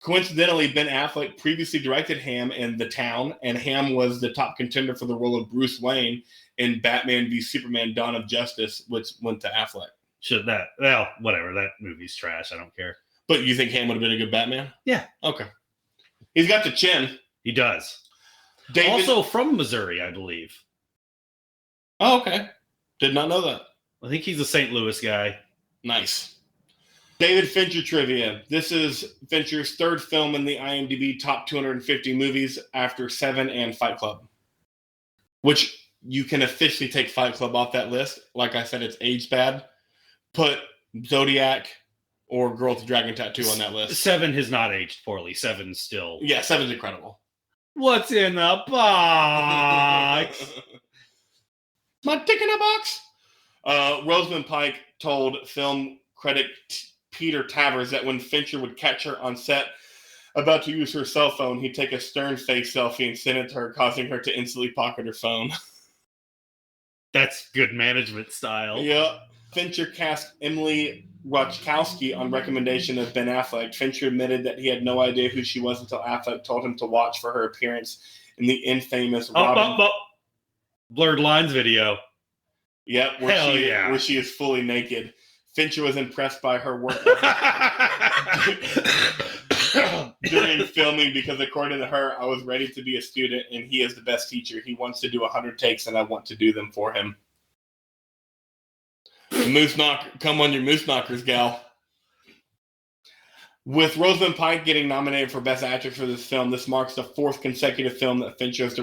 Coincidentally, Ben Affleck previously directed Hamm in The Town, and Hamm was the top contender for the role of Bruce Wayne in Batman v Superman: Dawn of Justice, which went to Affleck. Whatever. That movie's trash. I don't care. But you think Hamm would have been a good Batman? Yeah. Okay. He's got the chin. He does. David... Also from Missouri, I believe. Oh, okay. Did not know that. I think he's a St. Louis guy. Nice. David Fincher trivia. This is Fincher's third film in the IMDb top 250 movies after Seven and Fight Club. Which you can officially take Fight Club off that list. Like I said, it's aged bad. Put Zodiac or Girl with the Dragon Tattoo on that list. Seven has not aged poorly. Seven's still... Yeah, Seven's incredible. What's in the box? My dick in a box? Rosamund Pike told film critic Peter Tavers that when Fincher would catch her on set about to use her cell phone, he'd take a stern-faced selfie and send it to her, causing her to instantly pocket her phone. That's good management style. Yeah. Fincher cast Emily Ratajkowski on recommendation of Ben Affleck. Fincher admitted that he had no idea who she was until Affleck told him to watch for her appearance in the infamous Robin. Blurred Lines video. Yep, where she is fully naked. Fincher was impressed by her work during filming because, according to her, I was ready to be a student and he is the best teacher. He wants to do 100 takes and I want to do them for him. Moose knock, come on your moose knockers, gal. With Rosamund Pike getting nominated for Best Actress for this film, this marks the fourth consecutive film that Fincher has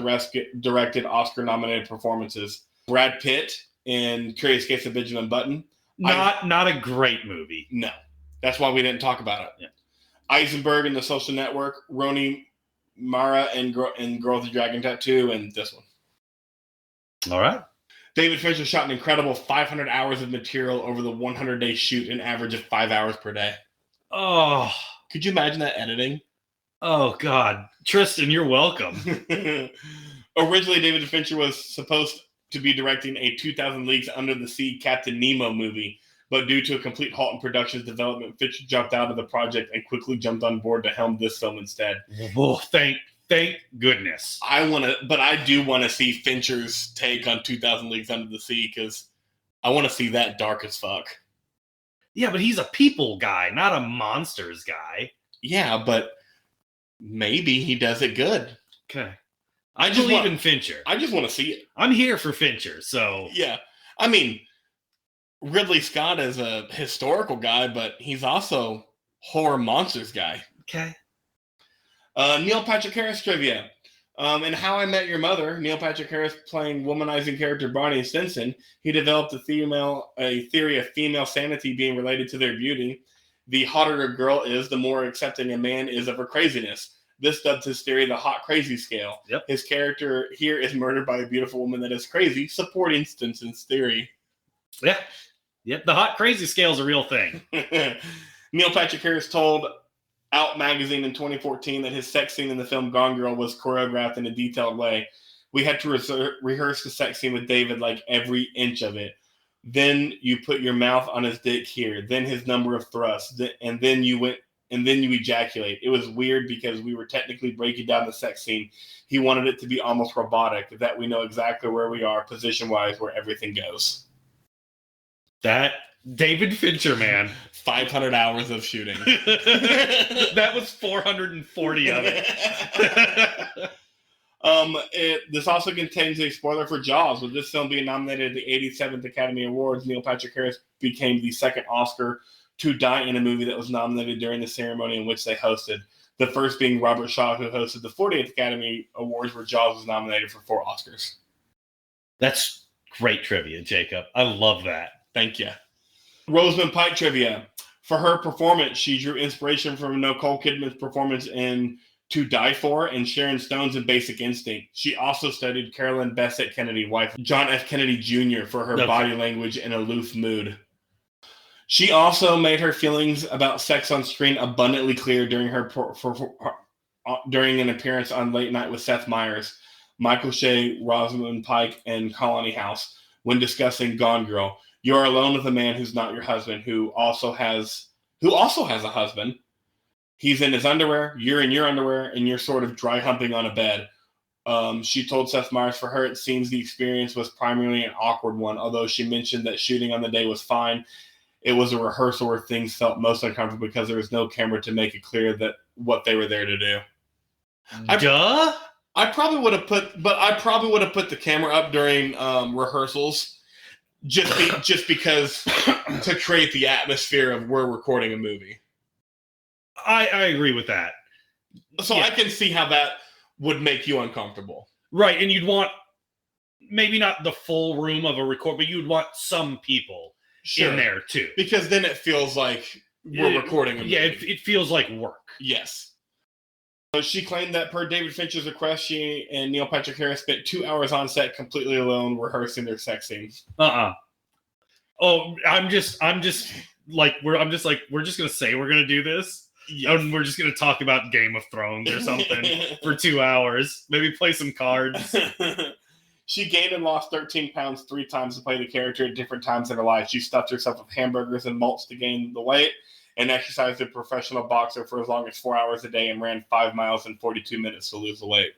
directed Oscar-nominated performances. Brad Pitt in Curious Case of Benjamin Button. Not a great movie. No. That's why we didn't talk about it. Yeah. Eisenberg in The Social Network, Rooney Mara in Girl with the Dragon Tattoo, and this one. All right. David Fincher shot an incredible 500 hours of material over the 100-day shoot, an average of 5 hours per day. Oh. Could you imagine that editing? Oh, God. Tristan, you're welcome. Originally, David Fincher was supposed to be directing a 2000 Leagues Under the Sea Captain Nemo movie, but due to a complete halt in production's development, Fincher jumped out of the project and quickly jumped on board to helm this film instead. Oh, thank goodness. But I do want to see Fincher's take on 2000 Leagues Under the Sea because I want to see that dark as fuck. Yeah, but he's a people guy, not a monsters guy. Yeah, but maybe he does it good. Okay. I believe in Fincher. I just want to see it. I'm here for Fincher, so... Yeah. I mean, Ridley Scott is a historical guy, but he's also horror monsters guy. Okay. Neil Patrick Harris trivia. In How I Met Your Mother, Neil Patrick Harris playing womanizing character Barney Stinson, he developed a theory of female sanity being related to their beauty. The hotter a girl is, the more accepting a man is of her craziness. This dubbed his theory the hot crazy scale. Yep. His character here is murdered by a beautiful woman that is crazy, supporting Stinson's theory. Yeah. Yep, the hot crazy scale is a real thing. Neil Patrick Harris told Out magazine in 2014 that his sex scene in the film Gone Girl was choreographed in a detailed way. We had to rehearse the sex scene with David, like every inch of it. Then you put your mouth on his dick here, then his number of thrusts, and then you ejaculate. It was weird because we were technically breaking down the sex scene. He wanted it to be almost robotic, that we know exactly where we are position-wise, where everything goes. That David Fincher, man. 500 hours of shooting. That was 440 of it. This also contains a spoiler for Jaws. With this film being nominated at the 87th Academy Awards, Neil Patrick Harris became the second Oscar to die in a movie that was nominated during the ceremony in which they hosted. The first being Robert Shaw, who hosted the 40th Academy Awards, where Jaws was nominated for 4 Oscars. That's great trivia, Jacob. I love that. Thank you. Rosamund Pike trivia. For her performance, she drew inspiration from Nicole Kidman's performance in To Die For and Sharon Stone's in Basic Instinct. She also studied Carolyn Bessette Kennedy, wife John F. Kennedy Jr., for her body language and aloof mood. She also made her feelings about sex on screen abundantly clear during during an appearance on Late Night with Seth Meyers, Michael Shea, Rosamund Pike, and Colony House when discussing Gone Girl. You are alone with a man who's not your husband, who also has a husband. He's in his underwear, you're in your underwear, and you're sort of dry humping on a bed. She told Seth Meyers for her it seems the experience was primarily an awkward one, although she mentioned that shooting on the day was fine. It was a rehearsal where things felt most uncomfortable because there was no camera to make it clear that what they were there to do. I probably would have put the camera up during rehearsals. just because to create the atmosphere of we're recording a movie. I agree with that. So I can see how that would make you uncomfortable. Right, and you'd want maybe not the full room of a record, but you'd want some people in there too. Because then it feels like we're recording a movie. Yeah, it feels like work. Yes. So she claimed that per David Fincher's request, she and Neil Patrick Harris spent 2 hours on set completely alone rehearsing their sex scenes. Oh, I'm just like we're just gonna say we're gonna do this. Yes. And we're just gonna talk about Game of Thrones or something for 2 hours. Maybe play some cards. She gained and lost 13 pounds 3 times to play the character at different times in her life. She stuffed herself with hamburgers and malts to gain the weight, and exercised as a professional boxer for as long as 4 hours a day and ran 5 miles in 42 minutes to lose the weight.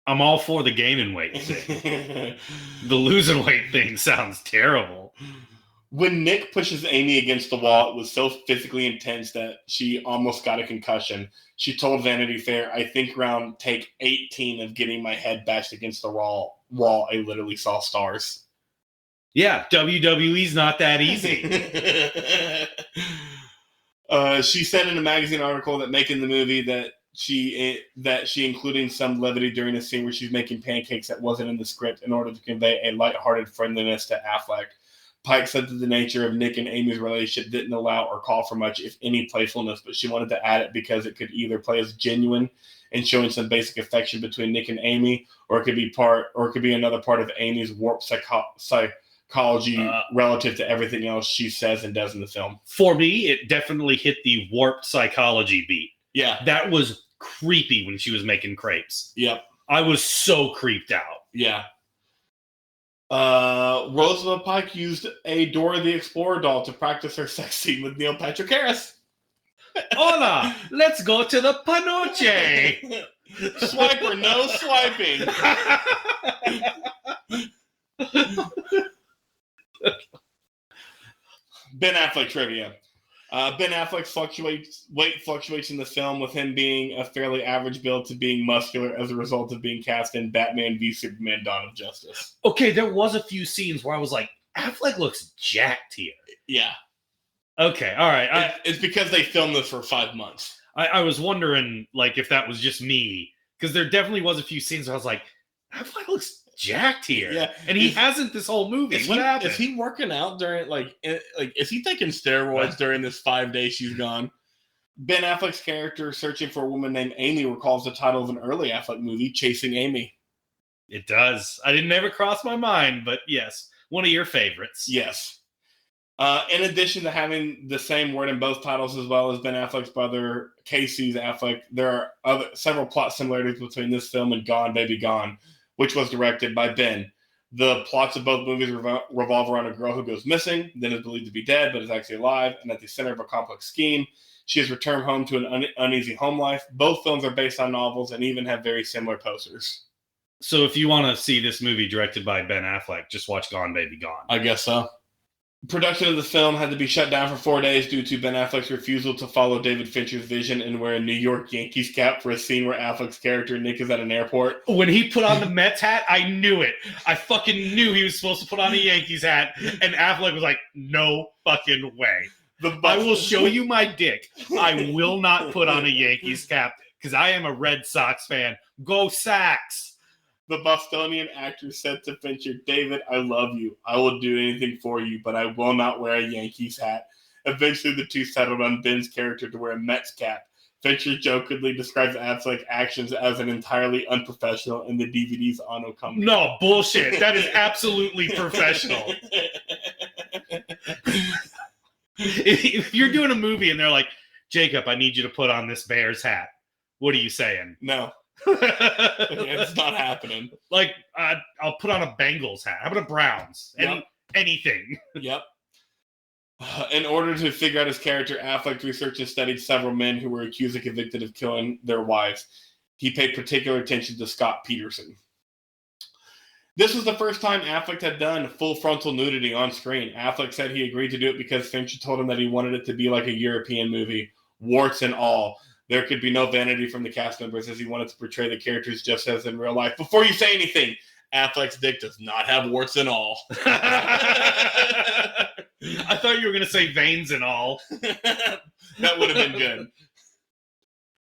I'm all for the gaining weight thing. The losing weight thing sounds terrible. When Nick pushes Amy against the wall, it was so physically intense that she almost got a concussion. She told Vanity Fair, "I think around take 18 of getting my head bashed against the wall, I literally saw stars." Yeah, WWE's not that easy. She said in a magazine article that making the movie that she including some levity during a scene where she's making pancakes that wasn't in the script in order to convey a lighthearted friendliness to Affleck. Pike said that the nature of Nick and Amy's relationship didn't allow or call for much, if any, playfulness, but she wanted to add it because it could either play as genuine and showing some basic affection between Nick and Amy, or it could be another part of Amy's warped psychology relative to everything else she says and does in the film. For me, it definitely hit the warped psychology beat. Yeah. That was creepy when she was making crepes. Yep. I was so creeped out. Yeah. Rosamund Pike used a Dora the Explorer doll to practice her sex scene with Neil Patrick Harris. Hola, let's go to the panoche. Swiper, no swiping. Ben Affleck trivia. Ben Affleck's weight fluctuates in the film, with him being a fairly average build to being muscular as a result of being cast in Batman v Superman: Dawn of Justice. Okay, there was a few scenes where I was like, Affleck looks jacked here. Yeah. Okay, all right. It's because they filmed this for 5 months. I was wondering, like, if that was just me, because there definitely was a few scenes where I was like, Affleck looks jacked here. Yeah. And he hasn't this whole movie. What happened? Is he working out during, is he taking steroids during this 5 days she's gone? Ben Affleck's character searching for a woman named Amy recalls the title of an early Affleck movie, Chasing Amy. It does. I didn't ever cross my mind, but yes, one of your favorites. Yes. In addition to having the same word in both titles, as well as Ben Affleck's brother Casey Affleck, there are several plot similarities between this film and Gone, Baby Gone, which was directed by Ben. The plots of both movies revolve around a girl who goes missing, then is believed to be dead, but is actually alive, and at the center of a complex scheme. She is returned home to an uneasy home life. Both films are based on novels and even have very similar posters. So if you want to see this movie directed by Ben Affleck, just watch Gone, Baby Gone. I guess so. Production of the film had to be shut down for 4 days due to Ben Affleck's refusal to follow David Fincher's vision and wear a New York Yankees cap for a scene where Affleck's character Nick is at an airport. When he put on the Mets hat, I knew it. I fucking knew he was supposed to put on a Yankees hat, and Affleck was like, no fucking way. I will show you my dick. I will not put on a Yankees cap because I am a Red Sox fan. Go Sox! The Bostonian actor said to Fincher, "David, I love you. I will do anything for you, but I will not wear a Yankees hat." Eventually, the two settled on Ben's character to wear a Mets cap. Fincher jokingly describes Affleck's actions as an entirely unprofessional in the DVD's Ono comedy. No, bullshit. That is absolutely professional. If you're doing a movie and they're like, Jacob, I need you to put on this Bears hat, what are you saying? No. It's not happening. Like, I'll put on a Bengals hat. How about a Browns? Anything. Yep. In order to figure out his character, Affleck researched and studied several men who were accused and convicted of killing their wives. He paid particular attention to Scott Peterson. This was the first time Affleck had done full frontal nudity on screen. Affleck said he agreed to do it because Fincher told him that he wanted it to be like a European movie, warts and all. There could be no vanity from the cast members, as he wanted to portray the characters just as in real life. Before you say anything, Affleck's dick does not have warts and all. I thought you were going to say veins and all. That would have been good.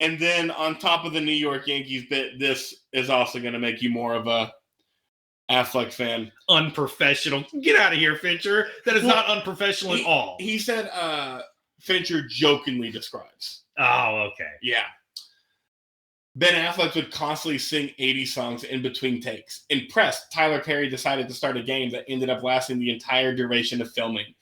And then on top of the New York Yankees bit, this is also going to make you more of a Affleck fan. Unprofessional. Get out of here, Fincher. That is not unprofessional at all. He said Fincher jokingly describes. Oh, okay. Yeah. Ben Affleck would constantly sing 80 songs in between takes. Impressed, Tyler Perry decided to start a game that ended up lasting the entire duration of filming.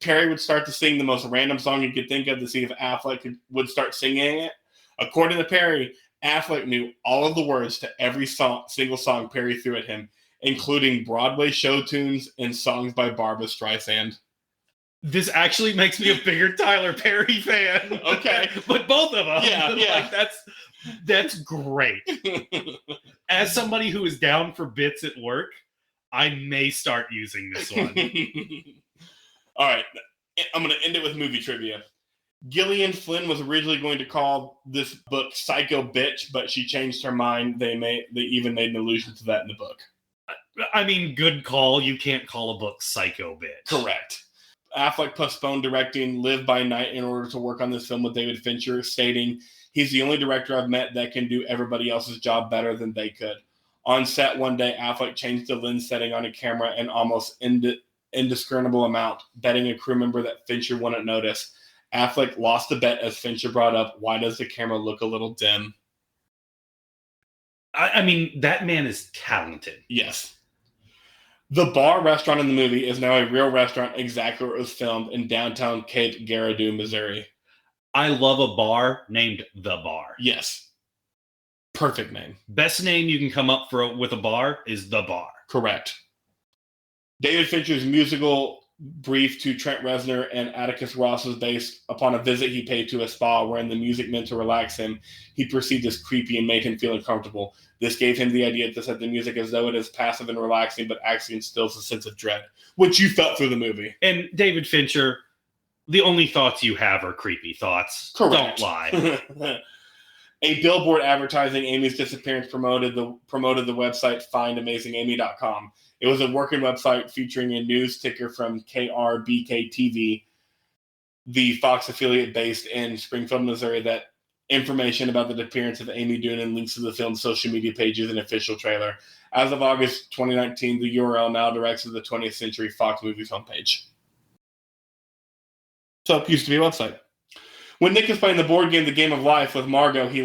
Perry would start to sing the most random song he could think of to see if Affleck would start singing it. According to Perry, Affleck knew all of the words to every single song Perry threw at him, including Broadway show tunes and songs by Barbra Streisand. This actually makes me a bigger Tyler Perry fan. Okay. But both of them. Yeah. Like, that's great. As somebody who is down for bits at work, I may start using this one. All right. I'm going to end it with movie trivia. Gillian Flynn was originally going to call this book Psycho Bitch, but she changed her mind. They even made an allusion to that in the book. I mean, good call. You can't call a book Psycho Bitch. Correct. Affleck postponed directing Live by Night in order to work on this film with David Fincher, stating, "He's the only director I've met that can do everybody else's job better than they could." On set one day, Affleck changed the lens setting on a camera an almost indiscernible amount, betting a crew member that Fincher wouldn't notice. Affleck lost the bet as Fincher brought up, "Why does the camera look a little dim?" I mean, that man is talented. Yes. The bar restaurant in the movie is now a real restaurant exactly where it was filmed in downtown Cape Girardeau, Missouri. I love a bar named The Bar. Yes. Perfect name. Best name you can come up with a bar is The Bar. Correct. David Fincher's musical brief to Trent Reznor and Atticus Ross was based upon a visit he paid to a spa wherein the music meant to relax him. He perceived as creepy and made him feel uncomfortable. This gave him the idea to set the music as though it is passive and relaxing, but actually instills a sense of dread, which you felt through the movie. And David Fincher, the only thoughts you have are creepy thoughts. Correct. Don't lie. A billboard advertising Amy's disappearance promoted the website findamazingamy.com. It was a working website featuring a news ticker from KRBK-TV, the Fox affiliate based in Springfield, Missouri, that information about the disappearance of Amy Doonan, links to the film's social media pages, and official trailer. As of August 2019, the URL now directs to the 20th Century Fox Movies homepage. So it used to be a website. When Nick is playing the board game, The Game of Life, with Margot, he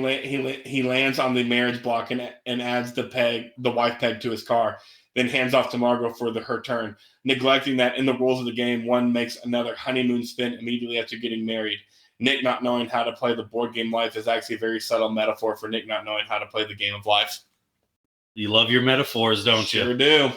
lands on the marriage block and adds the wife peg to his car, then hands off to Margot for her turn, neglecting that in the rules of the game, one makes another honeymoon spin immediately after getting married. Nick not knowing how to play the board game Life is actually a very subtle metaphor for Nick not knowing how to play the game of life. You love your metaphors, don't you? Sure do.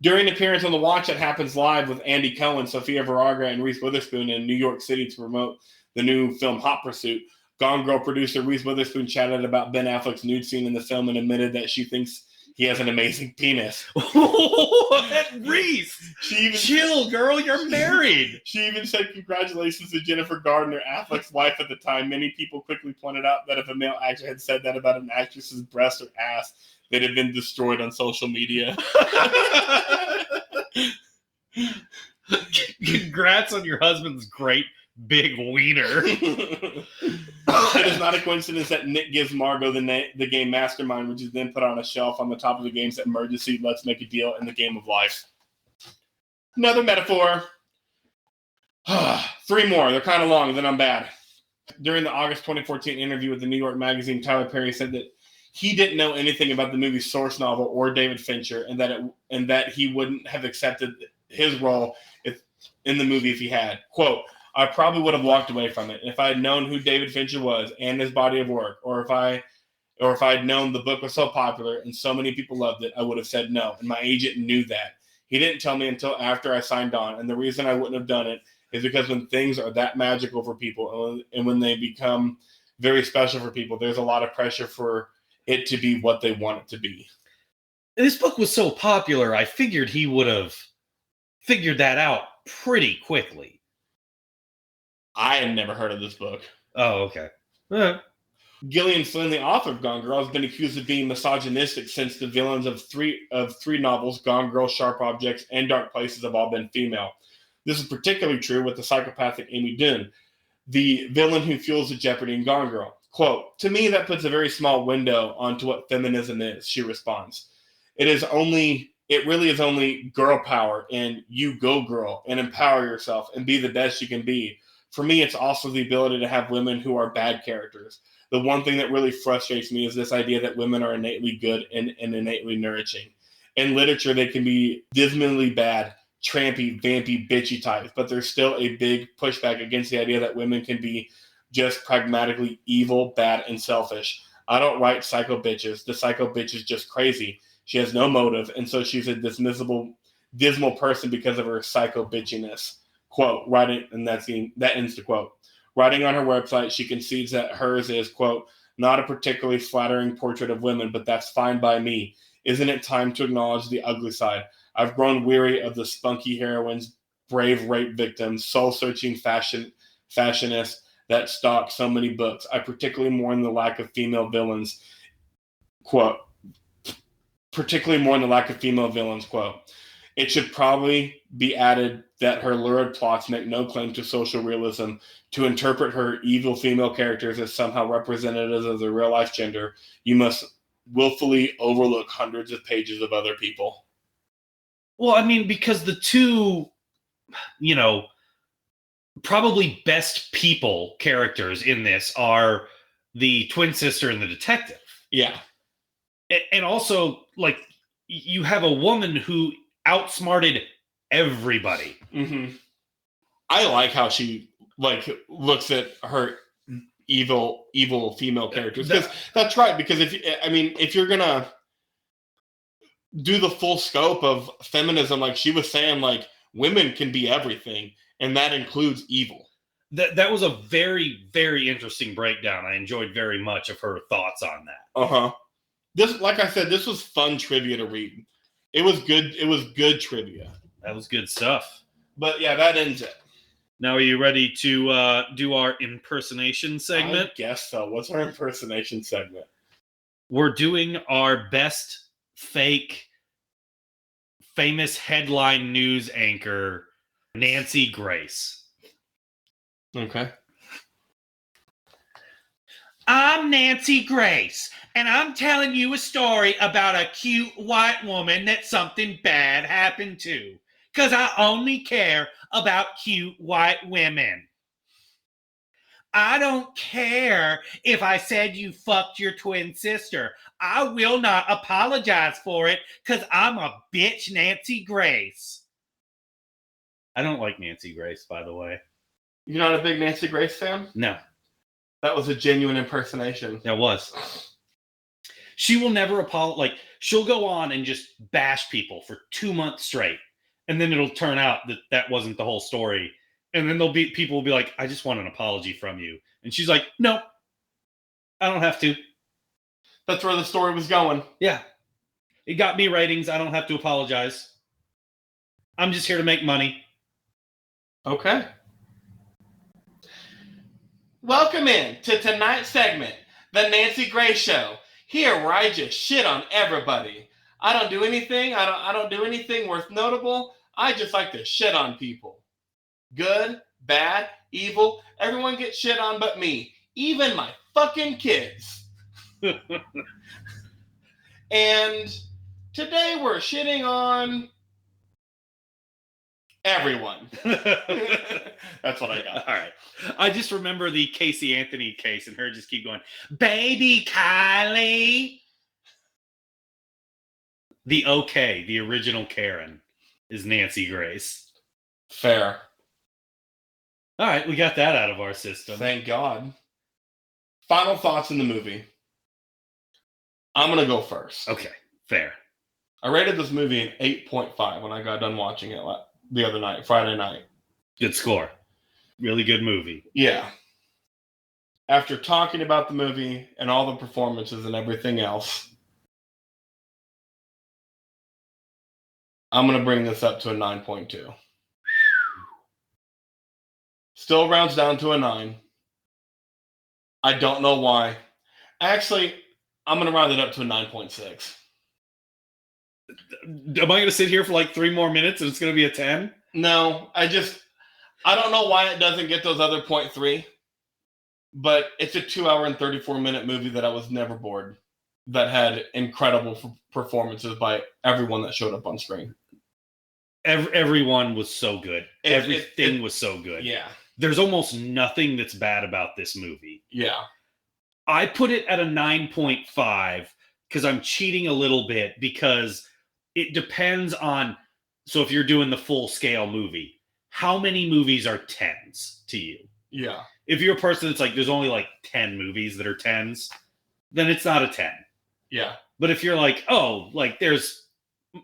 During an appearance on The Watch That Happens Live with Andy Cohen, Sofia Vergara, and Reese Witherspoon in New York City to promote the new film Hot Pursuit, Gone Girl producer Reese Witherspoon chatted about Ben Affleck's nude scene in the film and admitted that she thinks he has an amazing penis. Reese! Chill, girl, you're married. She even said congratulations to Jennifer Gardner, Affleck's wife at the time. Many people quickly pointed out that if a male actor had said that about an actress's breast or ass, they'd have been destroyed on social media. Congrats on your husband's great big wiener. It is not a coincidence that Nick gives Margot the game Mastermind, which is then put on a shelf on the top of the game's emergency Let's Make a Deal in the Game of Life. Another metaphor. 3 more. They're kind of long, then I'm bad. During the August 2014 interview with the New York Magazine, Tyler Perry said that he didn't know anything about the movie's source novel or David Fincher, and that he wouldn't have accepted his role in the movie if he had. Quote, "I probably would have walked away from it if I had known who David Fincher was and his body of work, or if I had known the book was so popular and so many people loved it, I would have said no. And my agent knew that. He didn't tell me until after I signed on. And the reason I wouldn't have done it is because when things are that magical for people and when they become very special for people, there's a lot of pressure for it to be what they want it to be." This book was so popular, I figured he would have figured that out pretty quickly. I had never heard of this book. Oh, okay. Gillian Flynn, the author of Gone Girl, has been accused of being misogynistic since the villains of three novels, Gone Girl, Sharp Objects, and Dark Places, have all been female. This is particularly true with the psychopathic Amy Dunn, the villain who fuels the jeopardy in Gone Girl. Quote, "To me, that puts a very small window onto what feminism is," she responds. It really is only girl power, and you go girl and empower yourself and be the best you can be. For me, it's also the ability to have women who are bad characters. The one thing that really frustrates me is this idea that women are innately good and innately nourishing. In literature, they can be dismally bad, trampy, vampy, bitchy types, but there's still a big pushback against the idea that women can be just pragmatically evil, bad, and selfish. I don't write psycho bitches. The psycho bitch is just crazy. She has no motive, and so she's a dismal person because of her psycho bitchiness. Quote, writing, and that ends the quote. Writing on her website, she concedes that hers is, quote, "not a particularly flattering portrait of women, but that's fine by me. Isn't it time to acknowledge the ugly side? I've grown weary of the spunky heroines, brave rape victims, soul-searching fashionists that stalk so many books. I particularly mourn the lack of female villains," quote, quote. It should probably be added that her lurid plots make no claim to social realism. To interpret her evil female characters as somehow representatives of the real-life gender, you must willfully overlook hundreds of pages of other people. Well, I mean, because the two, probably best people characters in this are the twin sister and the detective. Yeah. And also, like, you have a woman who outsmarted everybody. Mm-hmm. I like how she looks at her evil female characters, because that's right. Because if you're gonna do the full scope of feminism, like she was saying, like, women can be everything, and that includes evil. That was a very, very interesting breakdown. I enjoyed very much of her thoughts on that. This, like I said, this was fun trivia to read. It was good trivia. That was good stuff. But yeah, that ends it. Now, are you ready to do our impersonation segment? I guess so. What's our impersonation segment? We're doing our best fake, famous headline news anchor, Nancy Grace. Okay. I'm Nancy Grace, and I'm telling you a story about a cute white woman that something bad happened to. Because I only care about cute white women. I don't care if I said you fucked your twin sister. I will not apologize for it because I'm a bitch Nancy Grace. I don't like Nancy Grace, by the way. You're not a big Nancy Grace fan? No. That was a genuine impersonation. That was. She will never apologize. Like, she'll go on and just bash people for 2 months straight. And then it'll turn out that that wasn't the whole story. And then people will be like, I just want an apology from you. And she's like, no, I don't have to. That's where the story was going. Yeah. It got me ratings. I don't have to apologize. I'm just here to make money. Okay. Welcome in to tonight's segment, The Nancy Grace Show. Here where I just shit on everybody. I don't do anything. I don't do anything worth notable. I just like to shit on people. Good, bad, evil. Everyone gets shit on but me. Even my fucking kids. And today we're shitting on everyone. That's what I got. All right. I just remember the Casey Anthony case and her just keep going, baby Kylie. The original Karen is Nancy Grace. Fair. All right, we got that out of our system. Thank God. Final thoughts in the movie. I'm going to go first. Okay, fair. I rated this movie an 8.5 when I got done watching it the other night, Friday night. Good score. Really good movie. Yeah. After talking about the movie and all the performances and everything else, I'm going to bring this up to a 9.2. Still rounds down to a 9. I don't know why. Actually, I'm going to round it up to a 9.6. Am I going to sit here for like 3 more minutes and it's going to be a 10? No, I don't know why it doesn't get those other 0.3, but it's a 2 hour and 34-minute movie that I was never bored, that had incredible performances by everyone that showed up on screen. Everyone was so good. Everything was so good. Yeah. There's almost nothing that's bad about this movie. Yeah. I put it at a 9.5 because I'm cheating a little bit, because it depends on, so if you're doing the full scale movie, how many movies are 10s to you? Yeah. If you're a person that's like, there's only like 10 movies that are 10s, then it's not a 10. Yeah. But if you're like, oh, like there's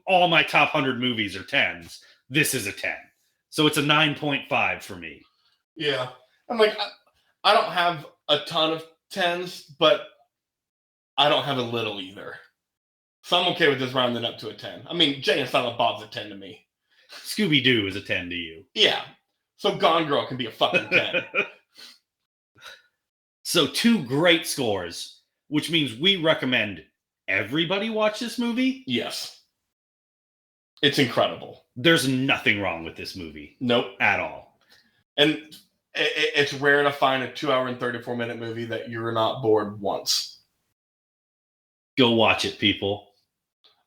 all my top 100 movies are 10s, this is a 10. So it's a 9.5 for me. Yeah. I'm like, I don't have a ton of 10s, but I don't have a little either. So I'm okay with this rounding up to a 10. I mean, Jay and Silent Bob's a 10 to me. Scooby-Doo is a 10 to you. Yeah. So Gone Girl can be a fucking 10. So 2 great scores, which means we recommend everybody watch this movie. Yes. It's incredible. There's nothing wrong with this movie. Nope. At all. And it's rare to find a 2 hour and 34-minute movie that you're not bored once. Go watch it, people.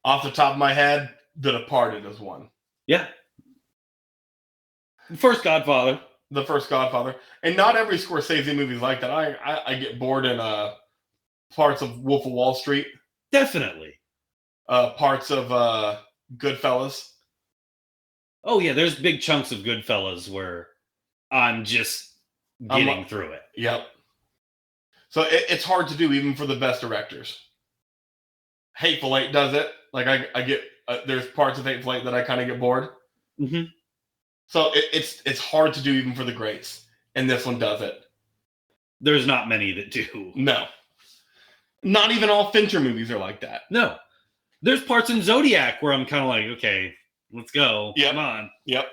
Off the top of my head, The Departed is one. Yeah. The first Godfather. The first Godfather. And not every Scorsese movie is like that. I get bored in parts of Wolf of Wall Street. Definitely. Parts of Goodfellas. Oh, yeah, there's big chunks of Goodfellas where I'm just getting through it. Yep. So it's hard to do even for the best directors. Hateful Eight does it. Like I get there's parts of Hateful Eight that I kind of get bored. Mm-hmm. So it's hard to do even for the greats, and this one does it. There's not many that do. No, not even all Fincher movies are like that. No, there's parts in Zodiac where I'm kind of like, okay, let's go. Yep. Come on. Yep.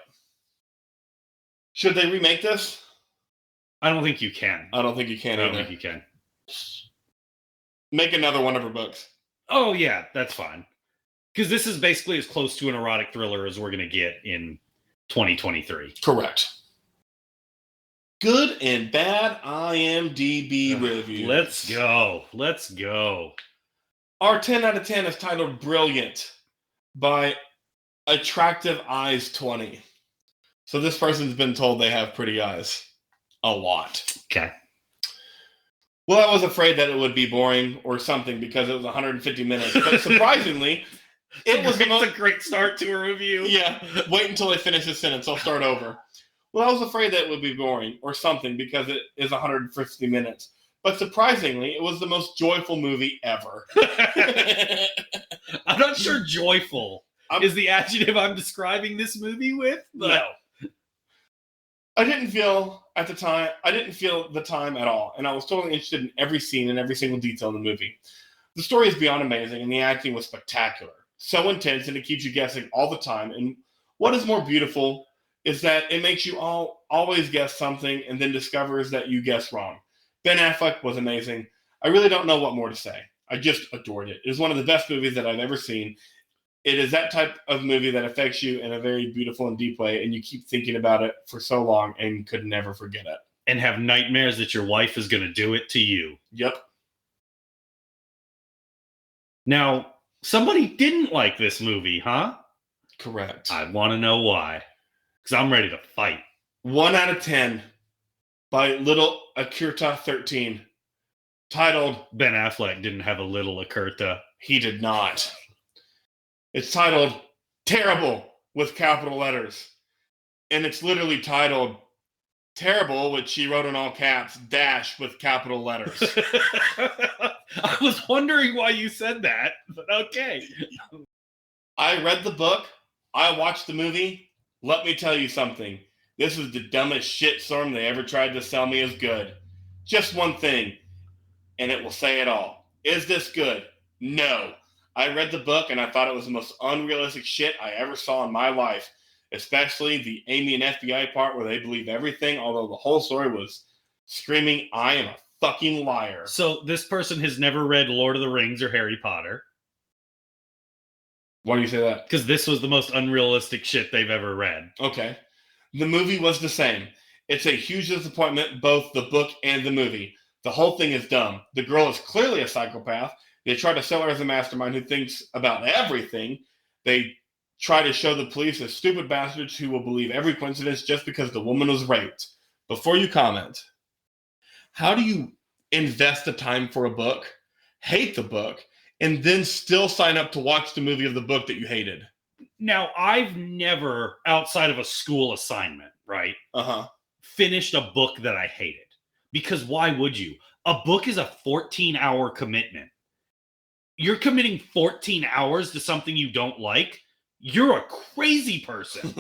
Should they remake this? I don't think you can. I don't think you can. I don't either. think you can. Make another one of her books. Oh yeah, that's fine. Because this is basically as close to an erotic thriller as we're going to get in 2023. Correct. Good and bad IMDb reviews. Let's go. Let's go. Our 10 out of 10 is titled Brilliant by Attractive Eyes 20. So this person's been told they have pretty eyes. A lot. Okay. Well, I was afraid that it would be boring or something because it was 150 minutes. But surprisingly, it's a great start to a review. Yeah. Wait until I finish this sentence. I'll start over. Well, I was afraid that it would be boring or something because it is 150 minutes. But surprisingly, it was the most joyful movie ever. I'm not sure joyful is the adjective I'm describing this movie with. But no. I didn't feel the time at all. And I was totally interested in every scene and every single detail in the movie. The story is beyond amazing and the acting was spectacular. So intense and it keeps you guessing all the time. And what is more beautiful is that it makes you always guess something and then discovers that you guessed wrong. Ben Affleck was amazing. I really don't know what more to say. I just adored it. It was one of the best movies that I've ever seen. It is that type of movie that affects you in a very beautiful and deep way, and you keep thinking about it for so long and could never forget it. And have nightmares that your wife is going to do it to you. Yep. Now, somebody didn't like this movie, huh? Correct. I want to know why. Because I'm ready to fight. 1 out of 10 by Little Akurta 13. Titled... Ben Affleck didn't have a little Akurta. He did not. It's titled Terrible with capital letters. And it's literally titled Terrible, which she wrote in all caps, dash with capital letters. I was wondering why you said that, but okay. I read the book. I watched the movie. Let me tell you something. This is the dumbest shitstorm they ever tried to sell me as good. Just one thing, and it will say it all. Is this good? No. I read the book, and I thought it was the most unrealistic shit I ever saw in my life, especially the Amy and FBI part where they believe everything, although the whole story was screaming, I am a fucking liar. So this person has never read Lord of the Rings or Harry Potter. Why do you say that? Because this was the most unrealistic shit they've ever read. Okay. The movie was the same. It's a huge disappointment, both the book and the movie. The whole thing is dumb. The girl is clearly a psychopath. They try to sell her as a mastermind who thinks about everything. They try to show the police as stupid bastards who will believe every coincidence just because the woman was raped. Before you comment, how do you invest the time for a book, hate the book, and then still sign up to watch the movie of the book that you hated? Now, I've never, outside of a school assignment, right, finished a book that I hated. Because why would you? A book is a 14-hour commitment. You're committing 14 hours to something you don't like? You're a crazy person.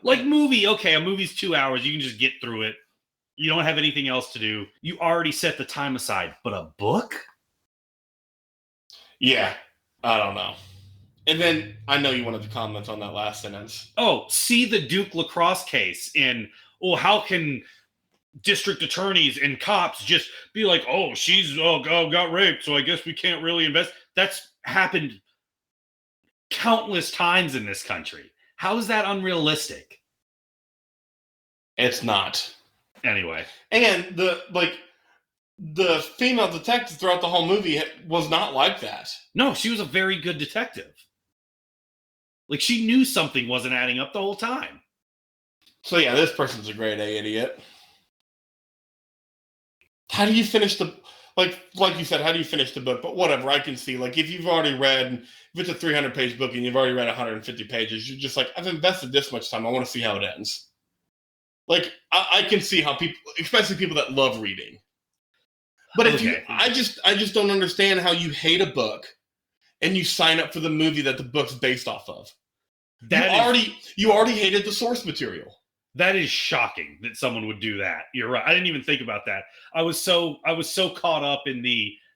Like movie, okay, a movie's 2 hours. You can just get through it. You don't have anything else to do. You already set the time aside. But a book? Yeah, I don't know. And then I know you wanted to comment on that last sentence. Oh, see the Duke Lacrosse case in, how can district attorneys and cops just be like, oh, she's got raped, so I guess we can't really invest. That's happened countless times in this country. How is that unrealistic? It's not. Anyway. And the female detective throughout the whole movie was not like that. No, she was a very good detective. Like, she knew something wasn't adding up the whole time. So yeah, this person's a grade A idiot. How do you finish the, like you said, how do you finish the book? But whatever, I can see, like, if you've already read, if it's a 300-page book and you've already read 150 pages, you're just like, I've invested this much time, I want to see how it ends. Like, I can see how people, especially people that love reading. But if I just don't understand how you hate a book and you sign up for the movie that the book's based off of. You already hated the source material. That is shocking that someone would do that. You're right. I didn't even think about that. I was so caught up in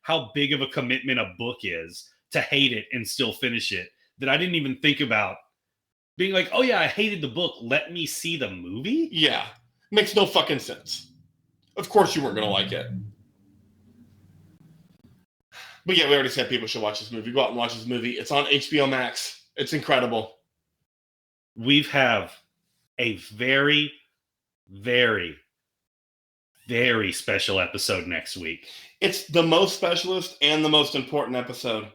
how big of a commitment a book is to hate it and still finish it that I didn't even think about being like, oh yeah, I hated the book. Let me see the movie? Yeah. Makes no fucking sense. Of course you weren't going to like it. But yeah, we already said people should watch this movie. Go out and watch this movie. It's on HBO Max. It's incredible. We have a very, very, very special episode next week. It's the most specialist and the most important episode.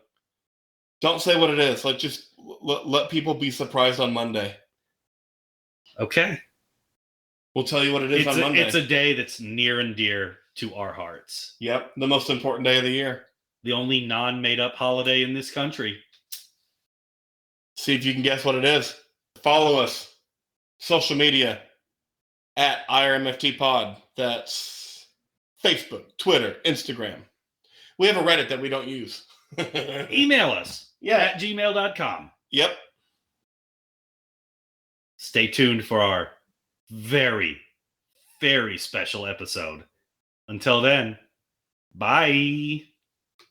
Don't say what it is. Let people be surprised on Monday. Okay. We'll tell you what it is on Monday. It's a day that's near and dear to our hearts. Yep, the most important day of the year. The only non-made-up holiday in this country. See if you can guess what it is. Follow us. Social media at IRMFT Pod. That's Facebook, Twitter, Instagram. We have a Reddit that we don't use. Email us at gmail.com. Yep. Stay tuned for our very, very special episode. Until then, bye.